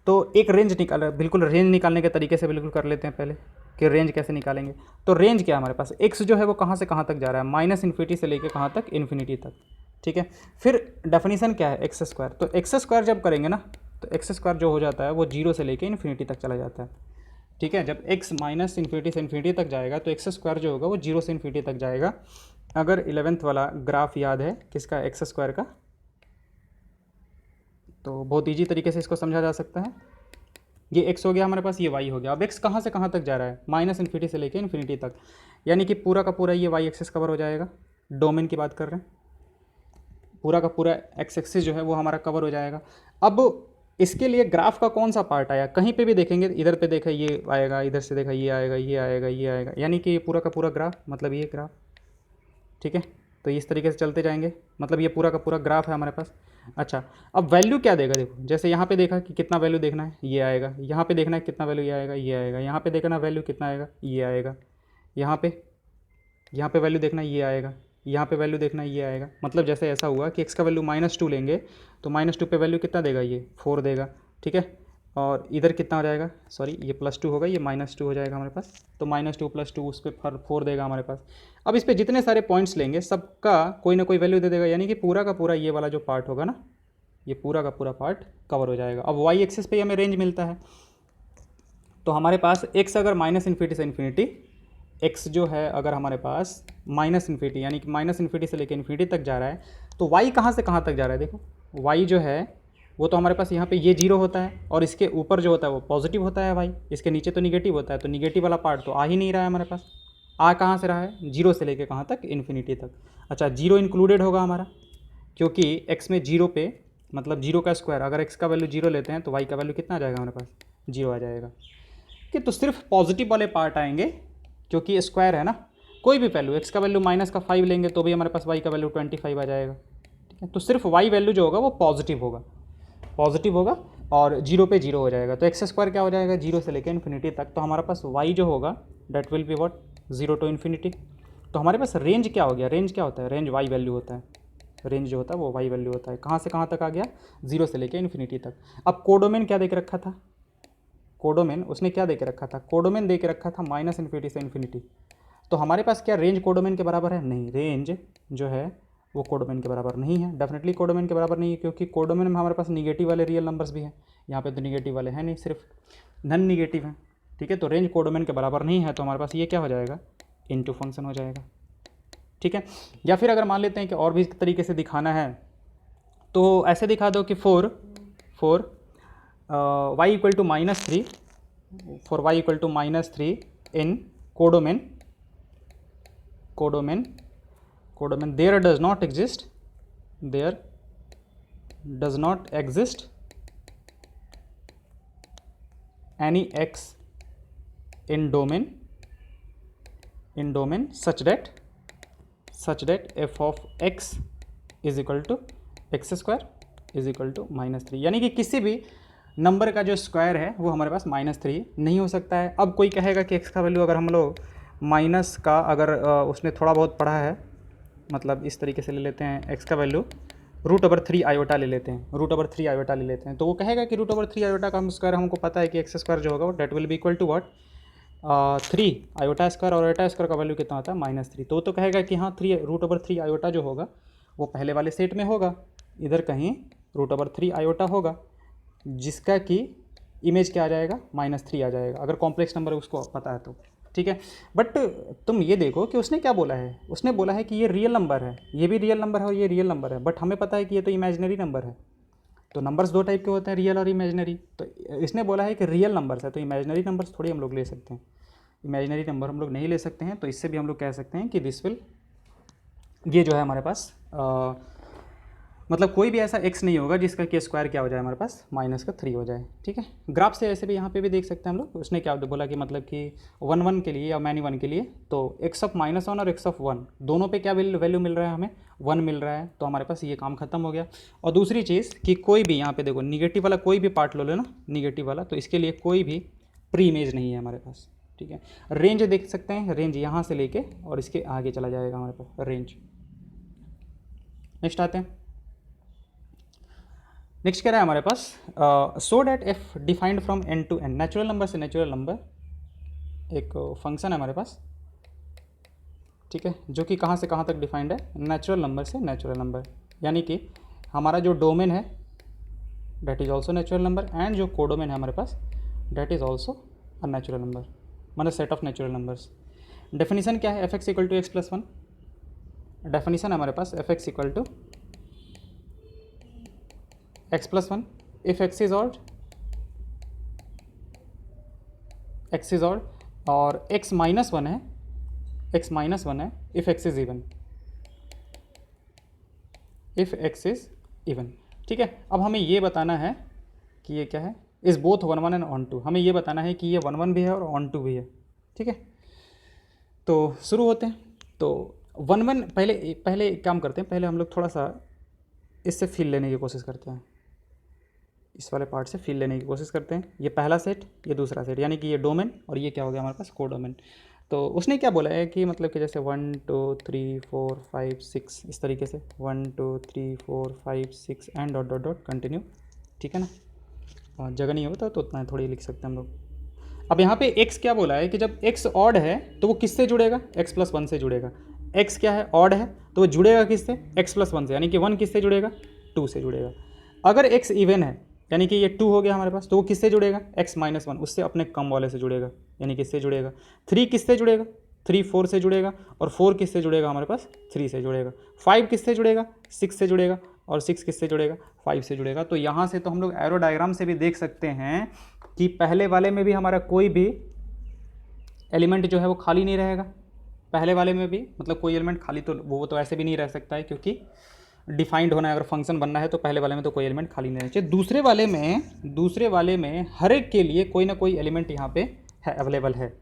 तो एक रेंज निकाल, बिल्कुल रेंज निकालने के तरीके से बिल्कुल कर लेते हैं पहले कि रेंज कैसे निकालेंगे। तो रेंज क्या है हमारे पास, एक्स जो है वो कहाँ से कहाँ तक जा रहा है, माइनस इन्फिनिटी से लेके कहाँ तक, इन्फिनिटी तक। ठीक है, फिर डेफिनेशन क्या है, एक्स स्क्वायर। तो एक्स स्क्वायर जब करेंगे ना तो एक्स स्क्वायर जो हो जाता है वो जीरो से लेके इन्फिनिटी तक चला जाता है। ठीक है, जब एक्स माइनस इन्फिनिटी से इन्फिनिटी तक जाएगा तो एक्स स्क्वायर जो होगा वो जीरो से इन्फिनिटी तक जाएगा। अगर 11th वाला ग्राफ याद है किसका, एक्स स्क्वायर का, तो बहुत ईजी तरीके से इसको समझा जा सकता है। ये x हो गया हमारे पास, ये y हो गया। अब x कहाँ से कहाँ तक जा रहा है, माइनस इन्फिनिटी से लेके इन्फिनिटी तक, यानी कि पूरा का पूरा ये y एक्सिस कवर हो जाएगा। डोमेन की बात कर रहे हैं, पूरा का पूरा x एक्सिस जो है वो हमारा कवर हो जाएगा। अब इसके लिए ग्राफ का कौन सा पार्ट आया, कहीं पे भी देखेंगे, इधर पे देखा ये आएगा, इधर से देखा ये आएगा, ये आएगा, ये आएगा, यानी कि ये पूरा का पूरा ग्राफ, मतलब ये ग्राफ। ठीक है, तो इस तरीके से चलते जाएंगे, मतलब ये पूरा का पूरा ग्राफ है हमारे पास। अच्छा, अब वैल्यू क्या देगा, देखो जैसे यहाँ पे देखा कि कितना वैल्यू देखना है, ये आएगा। यहाँ पे देखना है कितना वैल्यू, ये आएगा, ये आएगा। यहाँ पे देखना वैल्यू कितना आएगा, ये आएगा। यहाँ पे वैल्यू देखना, ये आएगा। यहाँ पे वैल्यू देखना, ये आएगा। मतलब जैसे ऐसा हुआ कि x का वैल्यू -2 लेंगे तो -2 पे वैल्यू कितना देगा, ये 4 देगा। ठीक है, और इधर कितना हो जाएगा, सॉरी ये +2 होगा, ये -2 हो जाएगा हमारे पास। तो -2 + 2 उस पर 4 देगा हमारे पास। अब इस पर जितने सारे पॉइंट्स लेंगे सबका कोई ना कोई वैल्यू दे देगा, यानी कि पूरा का पूरा ये वाला जो पार्ट होगा ना, ये पूरा का पूरा पार्ट कवर हो जाएगा। अब y एक्सिस पे हमें रेंज मिलता है, तो हमारे पास x अगर माइनस इन्फिनिटी से इन्फिनिटी, x जो है अगर हमारे पास माइनस इन्फिनिटी यानी कि माइनस इन्फिनिटी से लेकर इन्फिनिटी तक जा रहा है, तो y कहाँ से कहाँ तक जा रहा है, देखो y जो है वो तो हमारे पास यहाँ पे ये 0 होता है, और इसके ऊपर जो होता है वो पॉजिटिव होता है y, इसके नीचे तो निगेटिव होता है। तो निगेटिव वाला पार्ट तो आ ही नहीं रहा है हमारे पास। आ कहाँ से रहा है, 0 से लेके कहाँ तक, इन्फिनिटी तक। अच्छा 0 इंक्लूडेड होगा हमारा, क्योंकि x में 0 पे मतलब 0 का स्क्वायर, अगर x का वैल्यू 0 लेते हैं तो y का वैल्यू कितना आ जाएगा हमारे पास, 0 आ जाएगा। कि तो सिर्फ पॉजिटिव वाले पार्ट आएंगे, क्योंकि स्क्वायर है ना। कोई भी वैल्यू, x का वैल्यू -5 लेंगे तो भी हमारे पास y का वैल्यू 25 आ जाएगा। ठीक है, तो सिर्फ y वैल्यू जो होगा वो पॉजिटिव होगा और 0 पे 0 हो जाएगा। तो एक्स स्क्वायर क्या हो जाएगा, 0 से लेकर इन्फिनिटी तक। तो हमारे पास y जो होगा that will be what, 0 to infinity. तो हमारे पास रेंज क्या हो गया, रेंज क्या होता है, रेंज y वैल्यू होता है। रेंज जो होता है वो y वैल्यू होता है। कहाँ से कहाँ तक आ गया, 0 से लेकर इन्फिनिटी तक। अब कोडोमेन क्या दे के रखा था, कोडोमेन उसने क्या दे के रखा था, कोडोमेन दे के रखा था माइनस इन्फिनिटी से इन्फिनिटी। तो हमारे पास क्या रेंज कोडोमेन के बराबर है, नहीं, रेंज जो है वो कोडोमेन के बराबर नहीं है। डेफिनेटली कोडोमेन के बराबर नहीं है, क्योंकि कोडोमेन में हमारे पास निगेटिव वाले रियल नंबर्स भी हैं, यहाँ पे तो निगेटिव वाले हैं नहीं, सिर्फ नन निगेटिव हैं। ठीक है, तो रेंज कोडोमेन के बराबर नहीं है, तो हमारे पास ये क्या हो जाएगा, इनटू फंक्शन हो जाएगा। ठीक है, या फिर अगर मान लेते हैं कि और भी तरीके से दिखाना है तो ऐसे दिखा दो कि for y equal to -3, for y equal to -3 in codomain there does not exist any x in domain such that f of x is equal to x square is equal to -3, यानी कि किसी भी number का जो square है वो हमारे पास -3 नहीं हो सकता है। अब कोई कहेगा कि x का वैल्यू अगर हम लोग माइनस का अगर उसने थोड़ा बहुत पढ़ा है, मतलब इस तरीके से ले लेते हैं, x का वैल्यू √3 आयोटा ले लेते हैं, √3 आयोटा ले लेते हैं, तो वो कहेगा कि √3 आयोटा का हम स्क्वायर, हमको पता है कि x स्क्वायर जो होगा वो that will be equal to what, 3 iota square, और आयोटा स्क्वायर का वैल्यू कितना होता है -3। तो वो तो कहेगा कि हाँ 3 आयोटा जो होगा वो पहले वाले सेट में होगा, इधर कहीं √3 आयोटा होगा, जिसका कि इमेज क्या आ जाएगा, -3 आ जाएगा, अगर कॉम्प्लेक्स नंबर उसको पता है तो। ठीक है, बट तुम ये देखो कि उसने क्या बोला है, उसने बोला है कि ये रियल नंबर है, ये भी रियल नंबर है और ये रियल नंबर है, बट हमें पता है कि ये तो इमेजिनरी नंबर है। तो नंबर्स दो टाइप के होते हैं, रियल और इमेजिनरी। तो इसने बोला है कि रियल नंबर्स है, तो इमेजिनरी नंबर्स थोड़ी हम लोग ले सकते हैं। इमेजिनरी नंबर हम लोग नहीं ले सकते हैं, तो इससे भी हम लोग कह सकते हैं कि दिस विल, ये जो है हमारे पास मतलब कोई भी ऐसा x नहीं होगा जिसका के स्क्वायर क्या हो जाए हमारे पास -3 हो जाए। ठीक है, ग्राफ से ऐसे भी यहाँ पे भी देख सकते हैं हम लोग। उसने क्या बोला कि मतलब कि 1 1 के लिए या मैनी 1 के लिए तो x ऑफ -1 और x ऑफ 1 दोनों पे क्या वैल्यू मिल रहा है, हमें 1 मिल रहा है, तो हमारे पास ये काम खत्म हो गया। और दूसरी चीज़ कि कोई भी यहाँ पे देखो निगेटिव वाला कोई भी पार्ट लो लेना, निगेटिव वाला, तो इसके लिए कोई भी प्री इमेज नहीं है हमारे पास। ठीक है, रेंज देख सकते हैं, रेंज यहाँ से लेके और इसके आगे चला जाएगा हमारे पास रेंज। नेक्स्ट आते हैं, नेक्स्ट क्या रहा है हमारे पास, so that F defined from n to n, natural number से नेचुरल नंबर एक फंक्शन है हमारे पास। ठीक है, जो कि कहाँ से कहाँ तक डिफाइंड है, नेचुरल नंबर से नेचुरल नंबर, यानी कि हमारा जो डोमेन है that is also natural number and जो कोडोमेन है हमारे पास that is also a natural number, मतलब set of natural numbers. Definition क्या है, F X equal to X plus 1, definition है हमारे पास F X equal to x plus 1 if x is odd, x is odd, और x minus 1 है, x minus 1 है if x is even, if x is even। ठीक है, अब हमें ये बताना है कि ये क्या है, इस बोथ 1 1 एंड ऑन 2, हमें ये बताना है कि ये 1 1 भी है और ऑन 2 भी है। ठीक है, तो शुरू होते हैं। तो 1 1 पहले एक काम करते हैं, पहले हम लोग थोड़ा सा इससे फील लेने की कोशिश करते हैं, इस वाले पार्ट से फील लेने की कोशिश करते हैं। ये पहला सेट, ये दूसरा सेट, यानी कि ये डोमेन और ये क्या हो गया हमारे पास कोडोमेन। तो उसने क्या बोला है कि मतलब कि जैसे 1 2 3 4 5 6 इस तरीके से 1 2 3 4 5 6 and dot dot dot continue. ठीक है ना, और जगह नहीं होता तो उतना थोड़ी लिख सकते हैं हम लोग। अब यहाँ पे x क्या बोला है कि जब x ऑड है तो वो किससे जुड़ेगा, x प्लस 1 से जुड़ेगा। x क्या है, ऑड है, तो वो जुड़ेगा किससे, x प्लस 1 से, यानी कि 1 किससे जुड़ेगा, 2 से जुड़ेगा। अगर x इवन है यानी कि ये 2 हो गया हमारे पास, तो वो किससे जुड़ेगा, x माइनस 1, उससे अपने कम वाले से जुड़ेगा, यानी किससे जुड़ेगा, 3 किससे जुड़ेगा, 3 4 से जुड़ेगा, और 4 किससे जुड़ेगा हमारे पास, 3 से जुड़ेगा। 5 किससे जुड़ेगा, 6 से जुड़ेगा, और 6 किससे जुड़ेगा, 5 से जुड़ेगा। तो यहाँ से तो हम लोग एरो डायग्राम से भी देख सकते हैं कि पहले वाले में भी हमारा कोई भी एलिमेंट जो है वो खाली नहीं रहेगा। पहले वाले में भी मतलब कोई एलिमेंट खाली तो वो तो ऐसे भी नहीं रह सकता है, क्योंकि डिफाइंड होना है, अगर फंक्शन बनना है तो पहले वाले में तो कोई एलिमेंट खाली नहीं रहना चाहिए। दूसरे वाले में हर एक के लिए कोई ना कोई एलिमेंट यहाँ पे है, अवेलेबल है।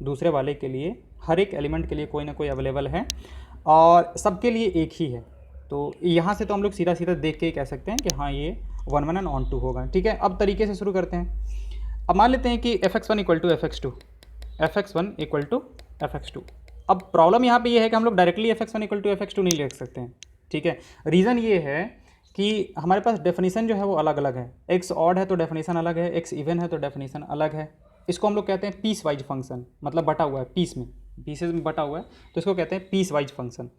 दूसरे वाले के लिए हर एक एलिमेंट के लिए कोई ना कोई अवेलेबल है और सबके लिए एक ही है। तो यहाँ से तो हम लोग सीधा सीधा देख के ही कह सकते हैं कि हाँ ये 1 1 एंड ऑन 2 होगा। ठीक है, अब तरीके से शुरू करते हैं। अब मान लेते हैं कि fx1 equal to fx2, fx1 equal to fx2। अब प्रॉब्लम यहाँ पे ये है कि हम लोग directly fx1 equal to fx2 नहीं लिख सकते हैं। ठीक है, रीज़न ये है कि हमारे पास डेफिनेशन जो है वो अलग अलग है। x ऑड है तो डेफिनेशन अलग है, x इवन है तो डेफिनेशन अलग है। इसको हम लोग कहते हैं पीस वाइज फंक्शन, मतलब बटा हुआ है, पीसेज में बटा हुआ है, तो इसको कहते हैं पीस वाइज फंक्शन।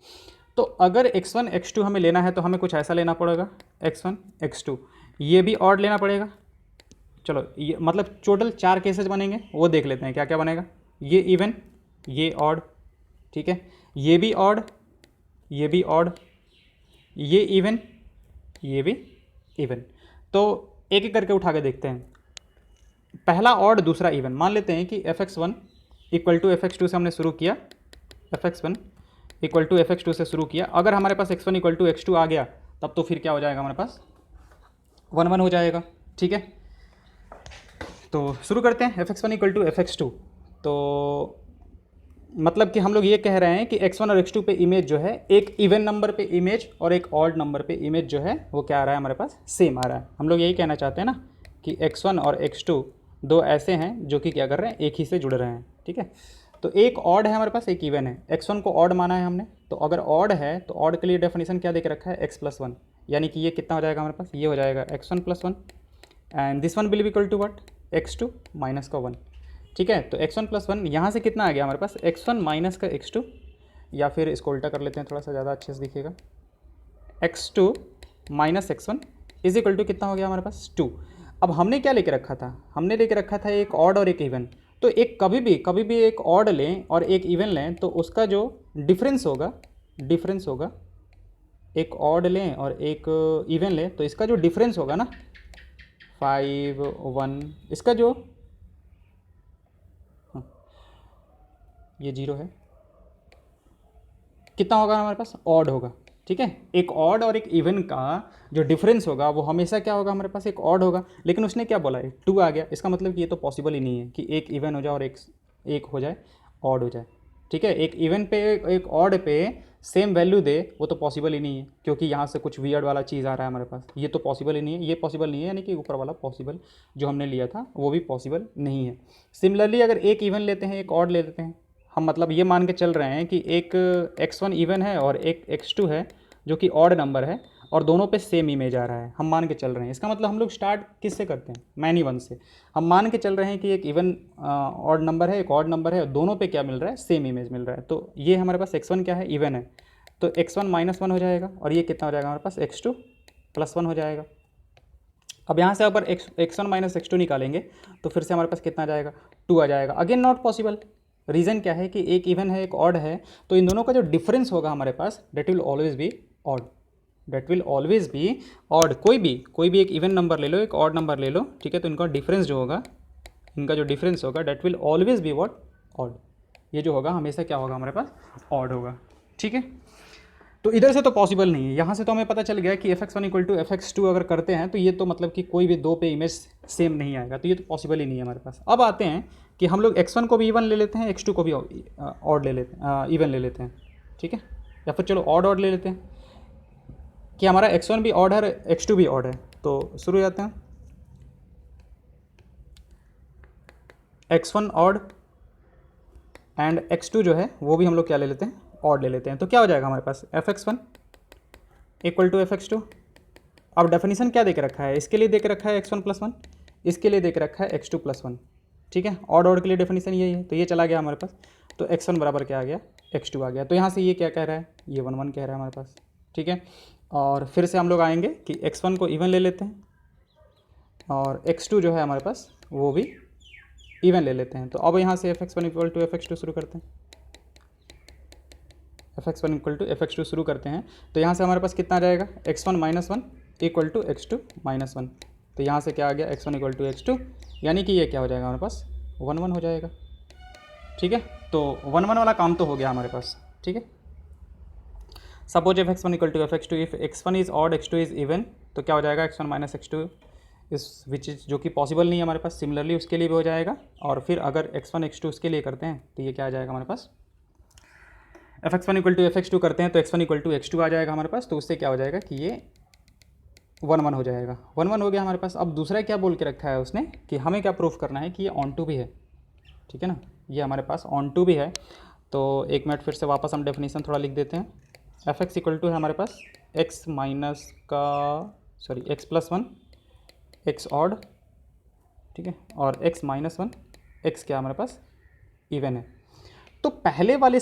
तो अगर x1 x2 हमें लेना है तो हमें कुछ ऐसा लेना पड़ेगा, x1 x2, ये भी ऑड लेना पड़ेगा। चलो ये मतलब टोटल 4 केसेस बनेंगे, वो देख लेते हैं क्या क्या बनेगा। ये इवन, ये ऑड, ठीक है, ये भी ऑड, ये भी ऑड, ये इवन, ये भी इवन। तो एक एक करके उठा के देखते हैं। पहला ऑड, दूसरा इवन। मान लेते हैं कि fx1 इक्वल टू fx2 से हमने शुरू किया, fx1 इक्वल टू fx2 से शुरू किया। अगर हमारे पास x1 इक्वल टू x2 आ गया तब तो फिर क्या हो जाएगा हमारे पास, 1 1 हो जाएगा। ठीक है, तो शुरू करते हैं fx1 इक्वल टू fx2। तो मतलब कि हम लोग ये कह रहे हैं कि x1 और x2 पे इमेज जो है, एक इवन नंबर पे इमेज और एक ऑड नंबर पे इमेज जो है वो क्या आ रहा है हमारे पास, सेम आ रहा है। हम लोग यही कहना चाहते हैं ना कि x1 और x2 दो ऐसे हैं जो कि क्या कर रहे हैं, एक ही से जुड़ रहे हैं। ठीक है, तो एक ऑड है हमारे पास, एक इवन है। x1 को ऑड माना है हमने, तो अगर ऑड है तो ऑड के लिए डेफिनेशन क्या दे के रखा है, x प्लस 1, यानी कि ये कितना हो जाएगा हमारे पास, ये हो जाएगा x1 plus 1 and this one will be equal to what, x2 minus का 1। ठीक है, तो x1 प्लस 1 यहाँ से कितना आ गया हमारे पास, x1 माइनस का x2, या फिर इसको उल्टा कर लेते हैं थोड़ा सा ज़्यादा अच्छे से दिखेगा, x2 minus x1 is equal to कितना हो गया हमारे पास, 2। अब हमने क्या लेके रखा था, हमने लेके रखा था एक ऑड और एक इवन। तो एक कभी भी एक ऑड लें और एक इवन लें तो उसका जो डिफरेंस होगा, एक ऑड लें और एक इवन लें तो इसका जो डिफरेंस होगा ना 5 1, इसका जो ये 0 है, कितना होगा हमारे पास, ऑड होगा, ठीक है। एक ऑड और एक इवन का जो डिफरेंस होगा वो हमेशा क्या होगा हमारे पास, एक ऑड होगा। लेकिन उसने क्या बोला है, 2 आ गया, इसका मतलब कि ये तो पॉसिबल ही नहीं है कि एक इवन हो जाए और एक हो जाए ऑड हो जाए, ठीक है। एक इवन पे एक ऑड पे सेम वैल्यू दे, वो तो पॉसिबल ही नहीं है, क्योंकि यहाँ से कुछ वियर्ड वाला चीज़ आ रहा है हमारे पास, ये तो पॉसिबल ही नहीं है, ये पॉसिबल नहीं है, यानी कि ऊपर वाला पॉसिबल जो हमने लिया था वो भी पॉसिबल नहीं है। सिमिलरली अगर एक इवन लेते हैं एक ऑड ले लेते हैं, हम मतलब ये मान के चल रहे हैं कि एक x1 इवन है और एक x2 है जो कि ऑड नंबर है, और दोनों पे सेम इमेज आ रहा है, हम मान के चल रहे हैं। इसका मतलब हम लोग स्टार्ट किससे करते हैं, मैनी वन से। हम मान के चल रहे हैं कि एक इवन ऑड नंबर है, एक ऑड नंबर है, और दोनों पे क्या मिल रहा है, सेम इमेज मिल रहा है। तो ये हमारे पास x1 क्या है, इवन है, तो x1 -1 हो जाएगा, और ये कितना हो जाएगा हमारे पास, x2 +1 हो जाएगा। अब यहाँ से अगर x1 - x2 निकालेंगे तो फिर से हमारे पास कितना आ जाएगा, 2 आ जाएगा। Again not possible. रीज़न क्या है कि एक इवन है एक ऑड है, तो इन दोनों का जो डिफरेंस होगा हमारे पास, that will always be odd, that will always be odd. कोई भी एक इवन नंबर ले लो, एक ऑड नंबर ले लो, ठीक है, तो इनका डिफरेंस जो होगा, इनका जो डिफरेंस होगा, that will always be what, odd. ये जो होगा हमेशा क्या होगा हमारे पास, ऑड होगा, ठीक है। तो इधर से तो पॉसिबल नहीं है, यहाँ से तो हमें पता चल गया कि fx1 = fx2 अगर करते हैं तो ये तो मतलब कि कोई भी दो पे इमेज सेम नहीं आएगा, तो ये तो पॉसिबल ही नहीं है हमारे पास। अब आते हैं कि हम लोग x1 को भी इवन ले लेते हैं, x2 को भी ऑड ले लेते हैं, इवन ले लेते हैं, ठीक है, या फिर चलो ऑड ले लेते हैं कि हमारा x1 भी ऑड है, x2 भी ऑड है। तो शुरू हो जाते हैं, x1 ऑड एंड x2 जो है वो भी हम लोग क्या ले लेते हैं, ऑड ले लेते हैं। तो क्या हो जाएगा हमारे पास, fx1 = fx2। अब डेफिनेशन क्या दे के रखा है, इसके लिए दे के रखा है x1 + 1, इसके लिए दे के रखा है x2 + 1, ठीक है। ऑड के लिए डेफिनेशन यही है, तो ये चला गया हमारे पास, तो x1 बराबर क्या आ गया, x2 आ गया। तो यहाँ से ये क्या कह रहा है, ये 1 1 कह रहा है हमारे पास, ठीक है। और फिर से हम लोग आएंगे कि x1 को इवन ले लेते हैं, और x2 जो है हमारे पास वो भी इवन ले लेते हैं। तो अब यहाँ से fx1 = fx2 शुरू करते हैं, fx1 = fx2 शुरू करते हैं। तो यहाँ से हमारे पास कितना आ जाएगा, x1 - 1 = x2 - 1। तो यहाँ से क्या आ गया, x1 = x2, यानी कि ये क्या हो जाएगा हमारे पास, 1 1 हो जाएगा, ठीक है। तो 1 1 वाला काम तो हो गया हमारे पास, ठीक है। Suppose fx1 = fx2, if x1 is odd x2 is even, तो क्या हो जाएगा, x1 - x2 इस विच इज, जो कि पॉसिबल नहीं है हमारे पास। सिमिलरली उसके लिए भी हो जाएगा, और फिर अगर x1 x2 उसके लिए करते हैं तो ये क्या आ जाएगा हमारे पास, fx1 = fx2 करते हैं तो x1 = x2 आ जाएगा हमारे पास। तो उससे क्या हो जाएगा कि ये 1 1 हो जाएगा, 1 1 हो गया हमारे पास। अब दूसरा क्या बोल के रखा है उसने कि हमें क्या प्रूफ करना है कि ये ऑन टू भी है, ठीक है ना, ये हमारे पास ऑन टू भी है। तो एक मिनट फिर से वापस हम डेफिनेशन थोड़ा लिख देते हैं। fx = है हमारे पास x माइनस का x + 1 x ऑड, ठीक है, और x - 1 x क्या हमारे पास इवन है। तो पहले वाले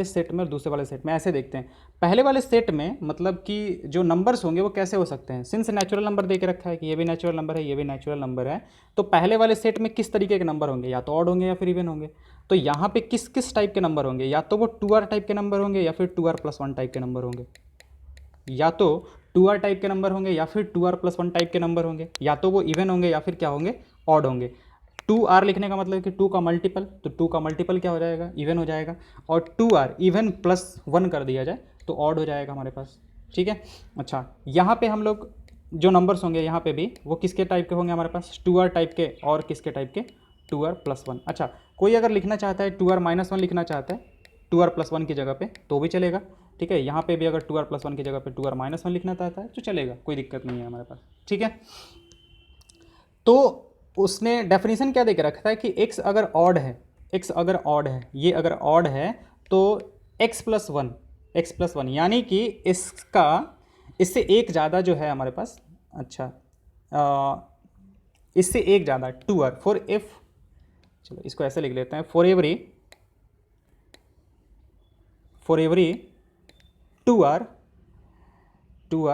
सेट में और दूसरे वाले सेट में ऐसे देखते हैं। पहले वाले सेट में मतलब कि जो नंबर्स होंगे वो कैसे हो सकते हैं, सिंस नेचुरल नंबर दे के रखा है कि ये भी नेचुरल नंबर है, ये भी नेचुरल नंबर है, तो पहले वाले सेट में किस तरीके के नंबर होंगे, या तो ऑड होंगे या फिर इवन होंगे। तो यहाँ पे किस किस टाइप के नंबर होंगे, या तो वो 2r टाइप के नंबर होंगे या फिर 2r + 1 टाइप के नंबर होंगे, या तो 2r टाइप के नंबर होंगे या फिर 2r + 1 टाइप के नंबर होंगे, या तो वो इवन होंगे या फिर क्या होंगे, ऑड होंगे। 2r लिखने का मतलब कि 2 का मल्टीपल, तो 2 का मल्टीपल क्या हो जाएगा, इवन हो जाएगा, और 2r इवन +1 कर दिया जाए तो ऑड हो जाएगा हमारे पास, ठीक है। अच्छा, यहाँ पे हम लोग जो नंबर्स होंगे यहाँ पे भी वो किसके टाइप के होंगे हमारे पास, 2r टाइप के, और किसके टाइप के, 2r + 1। अच्छा, कोई अगर लिखना चाहता है 2r - 1 लिखना चाहता है 2r + 1 की जगह पे तो भी चलेगा, ठीक है। यहाँ पे भी अगर 2r + 1 की जगह पे 2r - 1 लिखना चाहता है तो चलेगा, कोई दिक्कत नहीं है हमारे पास, ठीक है। तो उसने डेफिनेशन क्या देकर रखा है कि x अगर ऑड है, ये अगर ऑड है तो x + 1 यानी कि इससे एक ज़्यादा जो है हमारे पास, अच्छा इससे एक ज़्यादा 2r फॉर एफ, चलो इसको ऐसे लिख लेते हैं, for every 2r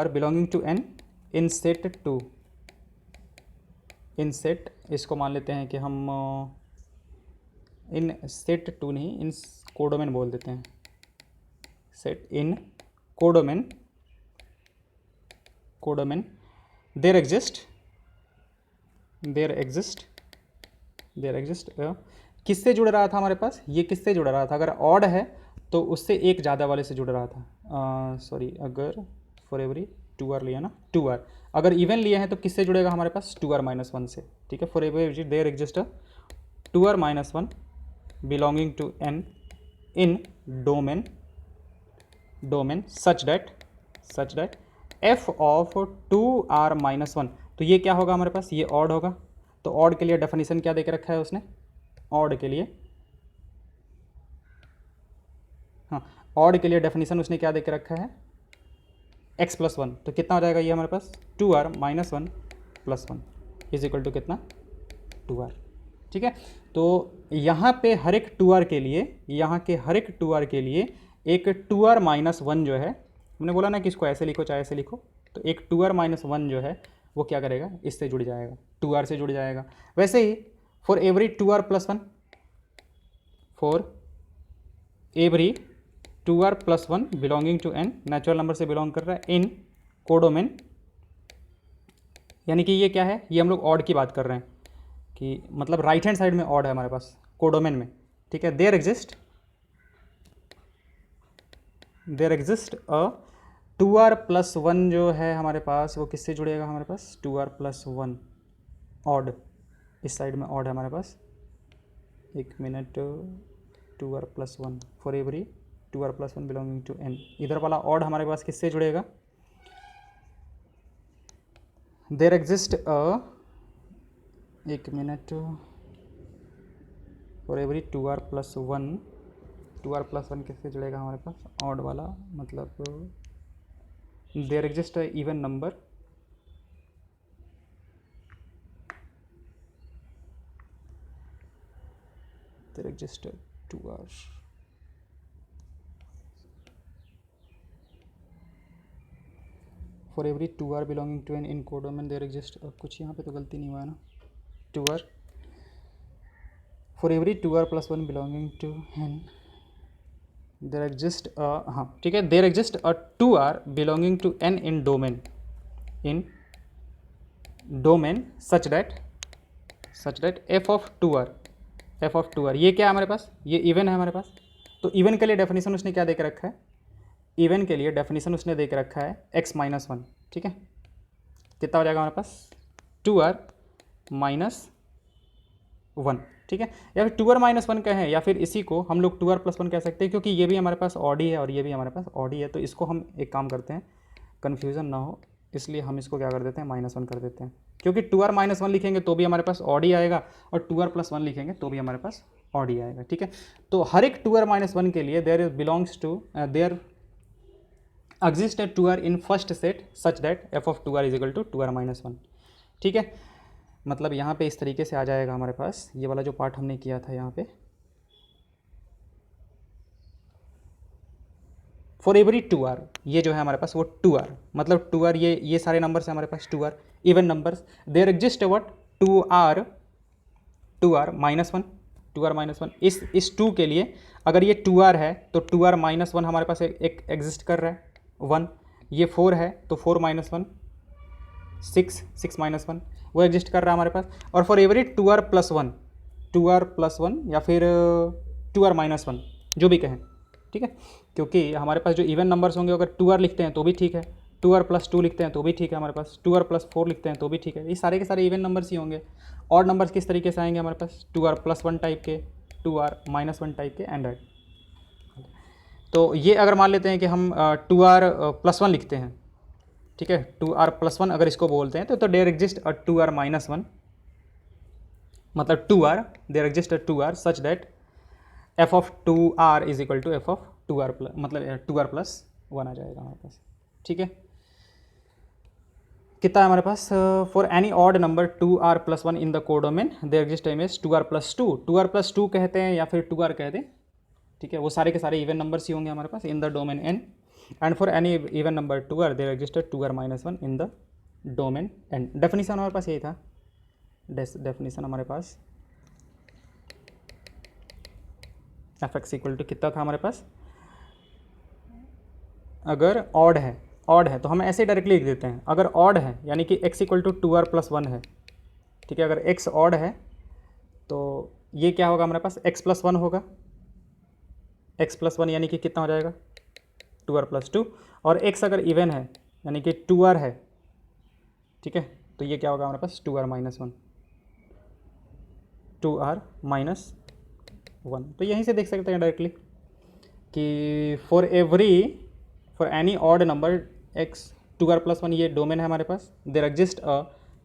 belonging to n in set 2, in set, इसको मान लेते हैं कि हम इन सेट 2 नहीं, इन कोडोमेन बोल देते हैं, set in codomain there exist किससे जुड़ रहा था हमारे पास, ये किससे जुड़ रहा था, अगर ऑड है तो उससे एक ज़्यादा वाले से जुड़ रहा था, सॉरी, अगर फॉर एवरी 2r लिया ना, 2r, अगर इवन लिया है तो किससे जुड़ेगा हमारे पास 2r-1 से, ठीक है। For every there exist 2r-1 belonging to n in domain such that f of 2r-1, तो ये क्या होगा हमारे पास, ये ऑड होगा। तो ऑड के लिए डेफिनेशन क्या देके रखा है उसने, ऑड के लिए, हाँ, ऑड के लिए डेफिनेशन उसने क्या देके रखा है, x+1, तो कितना हो जाएगा ये हमारे पास 2r-1 + 1 इज इक्वल टू कितना 2r, ठीक है। तो यहाँ पे हर एक 2r के लिए, यहाँ के हर एक 2r के लिए एक 2r-1 जो है, हमने बोला ना कि इसको ऐसे लिखो चाहे ऐसे लिखो, तो एक 2r-1 जो है वो क्या करेगा, इससे जुड़ जाएगा, 2r से जुड़ जाएगा। वैसे ही for every 2r+1, for every 2r+1 belonging to n, natural number से बिलोंग कर रहा है, इन कोडोमेन, यानी कि ये क्या है, ये हम लोग ऑड की बात कर रहे हैं कि मतलब राइट हैंड साइड में ऑड है हमारे पास कोडोमेन में, ठीक है। देयर एग्जिस्ट अ 2r+1 जो है हमारे पास, वो किससे जुड़ेगा हमारे पास, 2r+1 ऑड, इस साइड में ऑड है हमारे पास, एक minute, 2r+1 for every 2r+1 belonging to n, इधर वाला ऑड हमारे पास किससे जुड़ेगा, देयर एग्जिस्ट एक मिनट, फॉर एवरी 2r+1 किससे जुड़ेगा हमारे पास, ऑड वाला, मतलब there exist even number, there exist 2r, for every 2r belonging to n in codomain there exist, कुछ यहाँ पे तो गलती नहीं हुआ है ना, 2r for every 2r+1 belonging to n there exist, हाँ ठीक है, there exist a 2r belonging to n in domain such that f of 2r, ये क्या है हमारे पास, ये इवन है हमारे पास। तो इवन के लिए डेफिनेशन उसने क्या देकर रखा है, इवन के लिए डेफिनेशन उसने देकर रखा है x-1, ठीक है। कितना हो जाएगा हमारे पास 2r-1, ठीक है। या फिर 2r-1 कहें, या फिर इसी को हम लोग 2r+1 कह सकते हैं, क्योंकि ये भी हमारे पास ऑड ही है और ये भी हमारे पास ऑड ही है। तो इसको हम एक काम करते हैं, कन्फ्यूज़न ना हो इसलिए हम इसको क्या कर देते हैं, -1 कर देते हैं, क्योंकि 2r-1 लिखेंगे तो भी हमारे पास ऑड ही आएगा और 2r+1 लिखेंगे तो भी हमारे पास ऑड ही आएगा, ठीक है। तो हर एक 2r-1 के लिए there exist 2r in first set such that f of 2r is equal to 2r-1, ठीक है। मतलब यहाँ पे इस तरीके से आ जाएगा हमारे पास, ये वाला जो पार्ट हमने किया था यहाँ पे, फॉर एवरी 2r, ये जो है हमारे पास वो 2r, मतलब 2r, ये सारे नंबर्स हैं हमारे पास 2r even numbers, there exist what 2r-1, इस 2 के लिए अगर ये 2r है तो 2r-1 हमारे पास एक एग्जिस्ट कर रहा है 1, ये 4 है तो 4-1 6 6-1 वो एग्जिस्ट कर रहा है हमारे पास। और फॉर एवरी 2r+1 या फिर 2r-1 जो भी कहें, ठीक है, क्योंकि हमारे पास जो इवन नंबर्स होंगे अगर 2r लिखते हैं तो भी ठीक है, 2r+2 लिखते हैं तो भी ठीक है, हमारे पास 2r+4 लिखते हैं तो भी ठीक है, ये सारे के सारे इवन नंबर्स ही होंगे। ऑड नंबर्स किस तरीके से आएंगे हमारे पास, 2r+1 टाइप के, 2r-1 टाइप के एंड। तो ये अगर मान लेते हैं कि हम 2r+1 लिखते हैं, ठीक है, 2r+1 अगर इसको बोलते हैं तो देयर एग्जिस्ट 2r-1, मतलब 2r, there exist 2r such that f of 2r is equal to f of 2r, मतलब 2r+1 आ जाएगा हमारे पास, ठीक है। कितना है हमारे पास, for any odd number 2r+1 in the codomain there exist image 2r+2 कहते हैं या फिर 2r कहते हैं, ठीक है, वो सारे के सारे इवन नंबर्स ही होंगे हमारे पास in the domain n, and for any even number 2r there exist 2r-1 in the domain n। Definition हमारे पास यही था, डेफिनेशन हमारे पास f(x) इक्वल टू कितना था हमारे पास, अगर ऑड है तो हम ऐसे डायरेक्टली लिख देते हैं, अगर ऑड है यानी कि x इक्वल टू 2r+1 है, ठीक है, अगर x ऑड है तो ये क्या होगा हमारे पास x+1 होगा, x+1 यानी कि कितना हो जाएगा 2r+2, और x अगर इवन है यानी कि 2r है, ठीक है, तो ये क्या होगा हमारे पास 2r-1, 2r-1। तो यहीं से देख सकते हैं डायरेक्टली कि for any odd number x 2r+1 ये डोमेन है हमारे पास, there exist a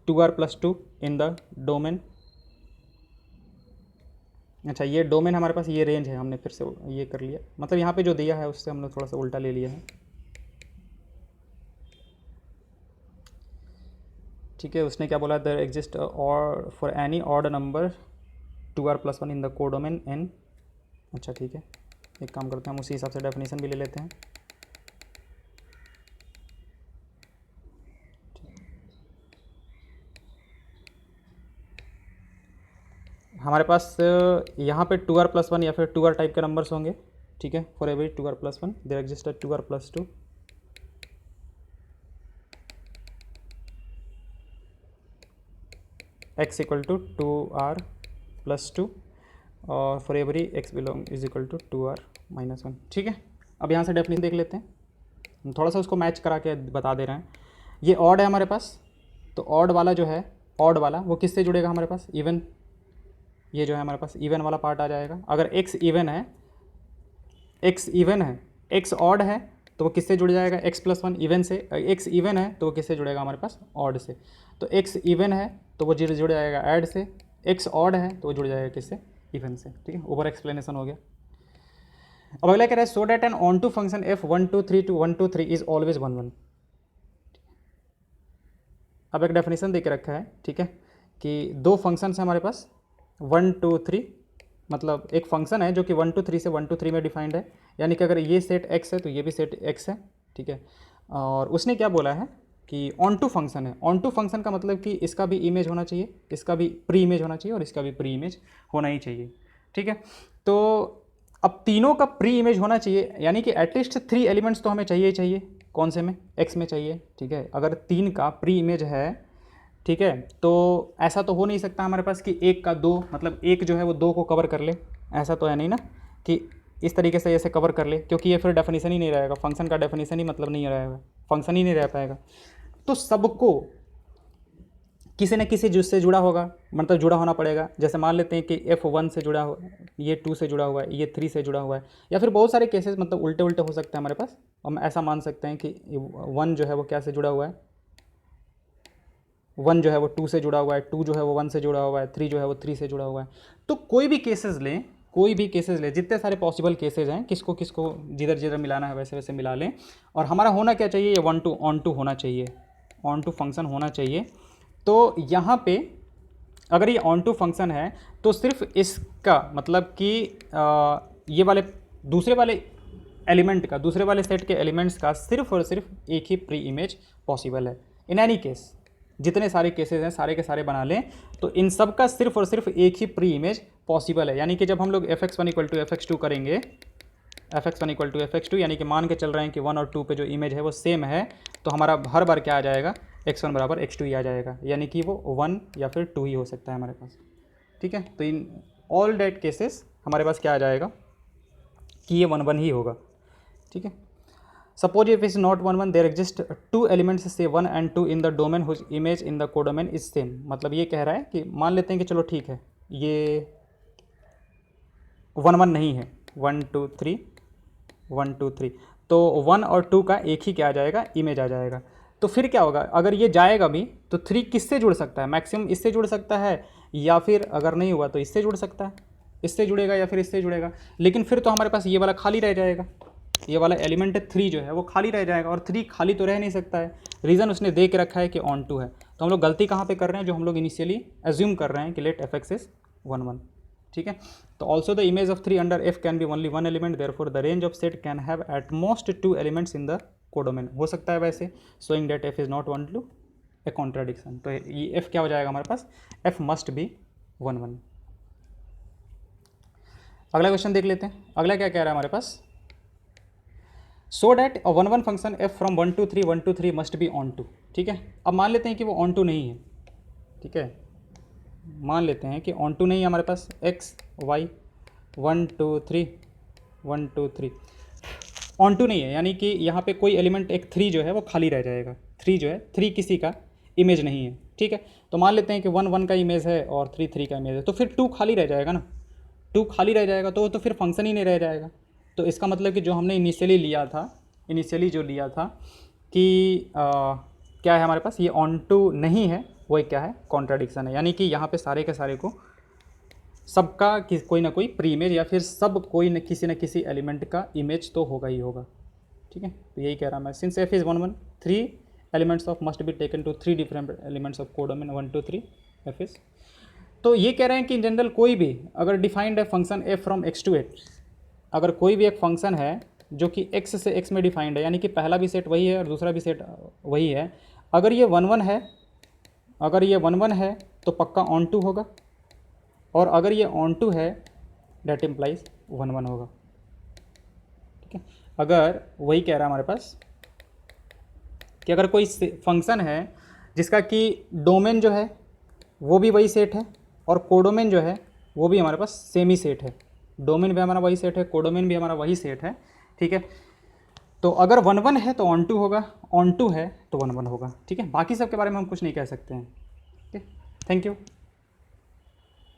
2r+2 in the domain. अच्छा, ये डोमेन हमारे पास, ये रेंज है, हमने फिर से ये कर लिया, मतलब यहाँ पे जो दिया है उससे हमने थोड़ा सा उल्टा ले लिया है, ठीक है। उसने क्या बोला, देयर एग्जिस्ट और for any odd number 2r+1 in the codomain n। अच्छा ठीक है, एक काम करते हैं हम उसी हिसाब से डेफिनेशन भी ले लेते हैं। हमारे पास यहाँ पे 2r+1 या फिर 2r टाइप के नंबर्स होंगे, ठीक है। For every 2r+1 there exist 2r+2, x equal to 2r+2, और for every x belong is equal to 2r-1, ठीक है। अब यहाँ से डेफिनेशन देख लेते हैं, हम थोड़ा सा उसको मैच करा के बता दे रहे हैं। ये ऑड है हमारे पास, तो ऑड वाला जो है, ऑड वाला वो किससे जुड़ेगा हमारे पास, इवन। ये जो है हमारे पास इवन वाला पार्ट आ जाएगा। अगर x इवन है, x इवन है, x ऑड है, तो वो किससे जुड़ जाएगा, x+1 इवन से। x इवन है तो वो किससे जुड़ेगा हमारे पास, ऑड से। तो x इवन है तो वो जुड़ जाएगा ऐड से, x ऑड है तो वो जुड़ जाएगा किससे, इवन से, ठीक है। ओवर एक्सप्लेनेशन हो गया। अब अगला कह रहा है so that an onto function f123 to 123 is always 1 1। अब एक डेफिनेशन दे के रखा है, ठीक है, कि दो फंक्शंस हैं हमारे पास 1 2 3, मतलब एक फंक्शन है जो कि 1 2 3 से 1 2 3 में डिफाइंड है, यानी कि अगर ये सेट x है तो ये भी सेट x है, ठीक है। और उसने क्या बोला है कि ऑन टू फंक्शन है। ऑन टू फंक्शन का मतलब कि इसका भी इमेज होना चाहिए, इसका भी प्री इमेज होना चाहिए, और इसका भी प्री इमेज होना ही चाहिए, ठीक है। तो अब तीनों का प्री इमेज होना चाहिए, यानी कि एटलीस्ट 3 एलिमेंट्स तो हमें चाहिए ही चाहिए। कौन से में, x में चाहिए, ठीक है। अगर 3 का प्री इमेज है, ठीक है, तो ऐसा तो हो नहीं सकता हमारे पास कि 1 का 2, मतलब 1 जो है वो 2 को कवर कर ले, ऐसा तो है नहीं ना कि इस तरीके से ऐसे कवर कर ले, क्योंकि ये फिर डेफिनेशन ही नहीं रहेगा, फंक्शन का डेफिनेशन ही मतलब नहीं रहेगा, फंक्शन ही नहीं रह पाएगा। तो सबको किसी न किसी जिससे जुड़ा होगा, मतलब जुड़ा होना पड़ेगा। जैसे मान लेते हैं कि f1 से जुड़ा हो, ये 2 से जुड़ा हुआ है, ये 3 से जुड़ा हुआ है, या फिर बहुत सारे केसेस मतलब उल्टे उल्टे हो सकते हैं हमारे पास। हम ऐसा मान सकते हैं कि 1 जो है वो क्या से जुड़ा हुआ है, 1 जो है वो 2 से जुड़ा हुआ है, 2 जो है वो 1 से जुड़ा हुआ है, 3 जो है वो 3 से जुड़ा हुआ है। तो कोई भी केसेस लें, कोई भी केसेस लें, जितने सारे पॉसिबल केसेस हैं, किसको किसको जिधर जिधर मिलाना है वैसे वैसे मिला लें, और हमारा होना क्या चाहिए, ये 1 टू ऑन टू होना चाहिए, ऑन टू फंक्शन होना चाहिए। तो यहाँ पे अगर ये ऑन टू फंक्शन है तो सिर्फ इसका मतलब कि ये वाले दूसरे वाले एलिमेंट का, दूसरे वाले सेट के एलिमेंट्स का सिर्फ और सिर्फ एक ही प्री इमेज पॉसिबल है। इन एनी केस जितने सारे केसेस हैं सारे के सारे बना लें तो इन सब का सिर्फ और सिर्फ एक ही प्री इमेज पॉसिबल है। यानी कि जब हम लोग fx1 इक्वल टू fx2 करेंगे, fx1 इक्वल टू fx2 यानी कि मान के चल रहे हैं कि 1 और 2 पे जो इमेज है वो सेम है, तो हमारा हर बार क्या आ जाएगा, x1 बराबर x2 ही आ जाएगा, यानी कि वो 1 या फिर 2 ही हो सकता है हमारे पास, ठीक है। तो इन ऑल डेट केसेस हमारे पास क्या आ जाएगा कि ये 1 1 ही होगा, ठीक है। Suppose if is not 1 1 there exist 2 elements say 1 and 2 in the domain whose image in the codomain is same. मतलब ये कह रहा है कि मान लेते हैं कि चलो ठीक है ये 1 1 नहीं है, 1 2 3 1 2 3, तो 1 और 2 का एक ही क्या आ जाएगा, इमेज आ जाएगा। तो फिर क्या होगा, अगर ये जाएगा भी तो 3 किससे जुड़ सकता है, मैक्सिमम इससे जुड़ सकता है, या फिर अगर नहीं हुआ तो इससे जुड़ सकता है, इससे जुड़ेगा या फिर इससे जुड़ेगा। लेकिन फिर तो हमारे पास ये वाला खाली रह जाएगा, ये वाला एलिमेंट 3 जो है वो खाली रह जाएगा, और 3 खाली तो रह नहीं सकता है, रीज़न उसने दे के रखा है कि ऑन टू है। तो हम लोग गलती कहाँ पे कर रहे हैं, जो हम लोग इनिशियली एज्यूम कर रहे हैं कि लेट fx इज 1 1, ठीक है। तो also the image of 3 under f can be only 1 element, therefore the range of set can have at most 2 elements in the codomain. हो सकता है वैसे, showing that f is not 1 2, A contradiction. तो ये f क्या हो जाएगा हमारे पास, f मस्ट बी 1 1। अगला क्वेश्चन देख लेते हैं, अगला क्या कह रहा है हमारे पास, so that a 1 1 function f from 1 2 3 1 2 3 must be onto, ठीक है। अब मान लेते हैं कि वो ऑन टू नहीं है, ठीक है, मान लेते हैं कि ऑन टू नहीं है हमारे पास एक्स वाई 1 2 3 1 2 3 ऑन टू नहीं है, यानी कि यहाँ पे कोई एलिमेंट एक 3 जो है वो खाली रह जाएगा। 3 जो है 3 किसी का इमेज नहीं है, ठीक है। तो मान लेते हैं कि 1 1 का इमेज है और 3 3 का इमेज है, तो फिर 2 खाली रह जाएगा ना। 2 खाली रह जाएगा तो फिर फंक्शन ही नहीं रह जाएगा। तो इसका मतलब कि जो हमने इनिशियली लिया था, इनिशियली जो लिया था कि क्या है हमारे पास, ये ऑन टू नहीं है, वो एक क्या है, कॉन्ट्राडिक्शन है। यानी कि यहाँ पे सारे के सारे को सबका कोई ना कोई प्री इमेज या फिर सब कोई न किसी एलिमेंट का इमेज तो होगा ही होगा, ठीक है। तो यही कह रहा मैं, since f is 1 1 3 elements of must be taken to 3 different elements of codomain 1 2 3 f is. तो ये कह रहे हैं कि इन जनरल कोई भी अगर डिफाइंड है function F from x to x, अगर कोई भी एक फंक्शन है जो कि एक्स से एक्स में डिफाइंड है, यानी कि पहला भी सेट वही है और दूसरा भी सेट वही है, अगर ये 1 1 है, अगर ये 1 1 है तो पक्का ऑन टू होगा, और अगर ये ऑन टू है डेट इम्प्लाइज 1 1 होगा, ठीक है। अगर वही कह रहा है हमारे पास कि अगर कोई फंक्शन है जिसका कि डोमेन जो है वो भी वही सेट है और कोडोमेन जो है वो भी हमारे पास सेम ही सेट है, डोमेन भी हमारा वही सेट है, कोडोमेन भी हमारा वही सेट है, ठीक है। तो अगर 1 1 है तो ऑन टू होगा, ऑन टू है तो 1 1 होगा, ठीक है। बाकी सब के बारे में हम कुछ नहीं कह सकते हैं, ठीक है। Thank you.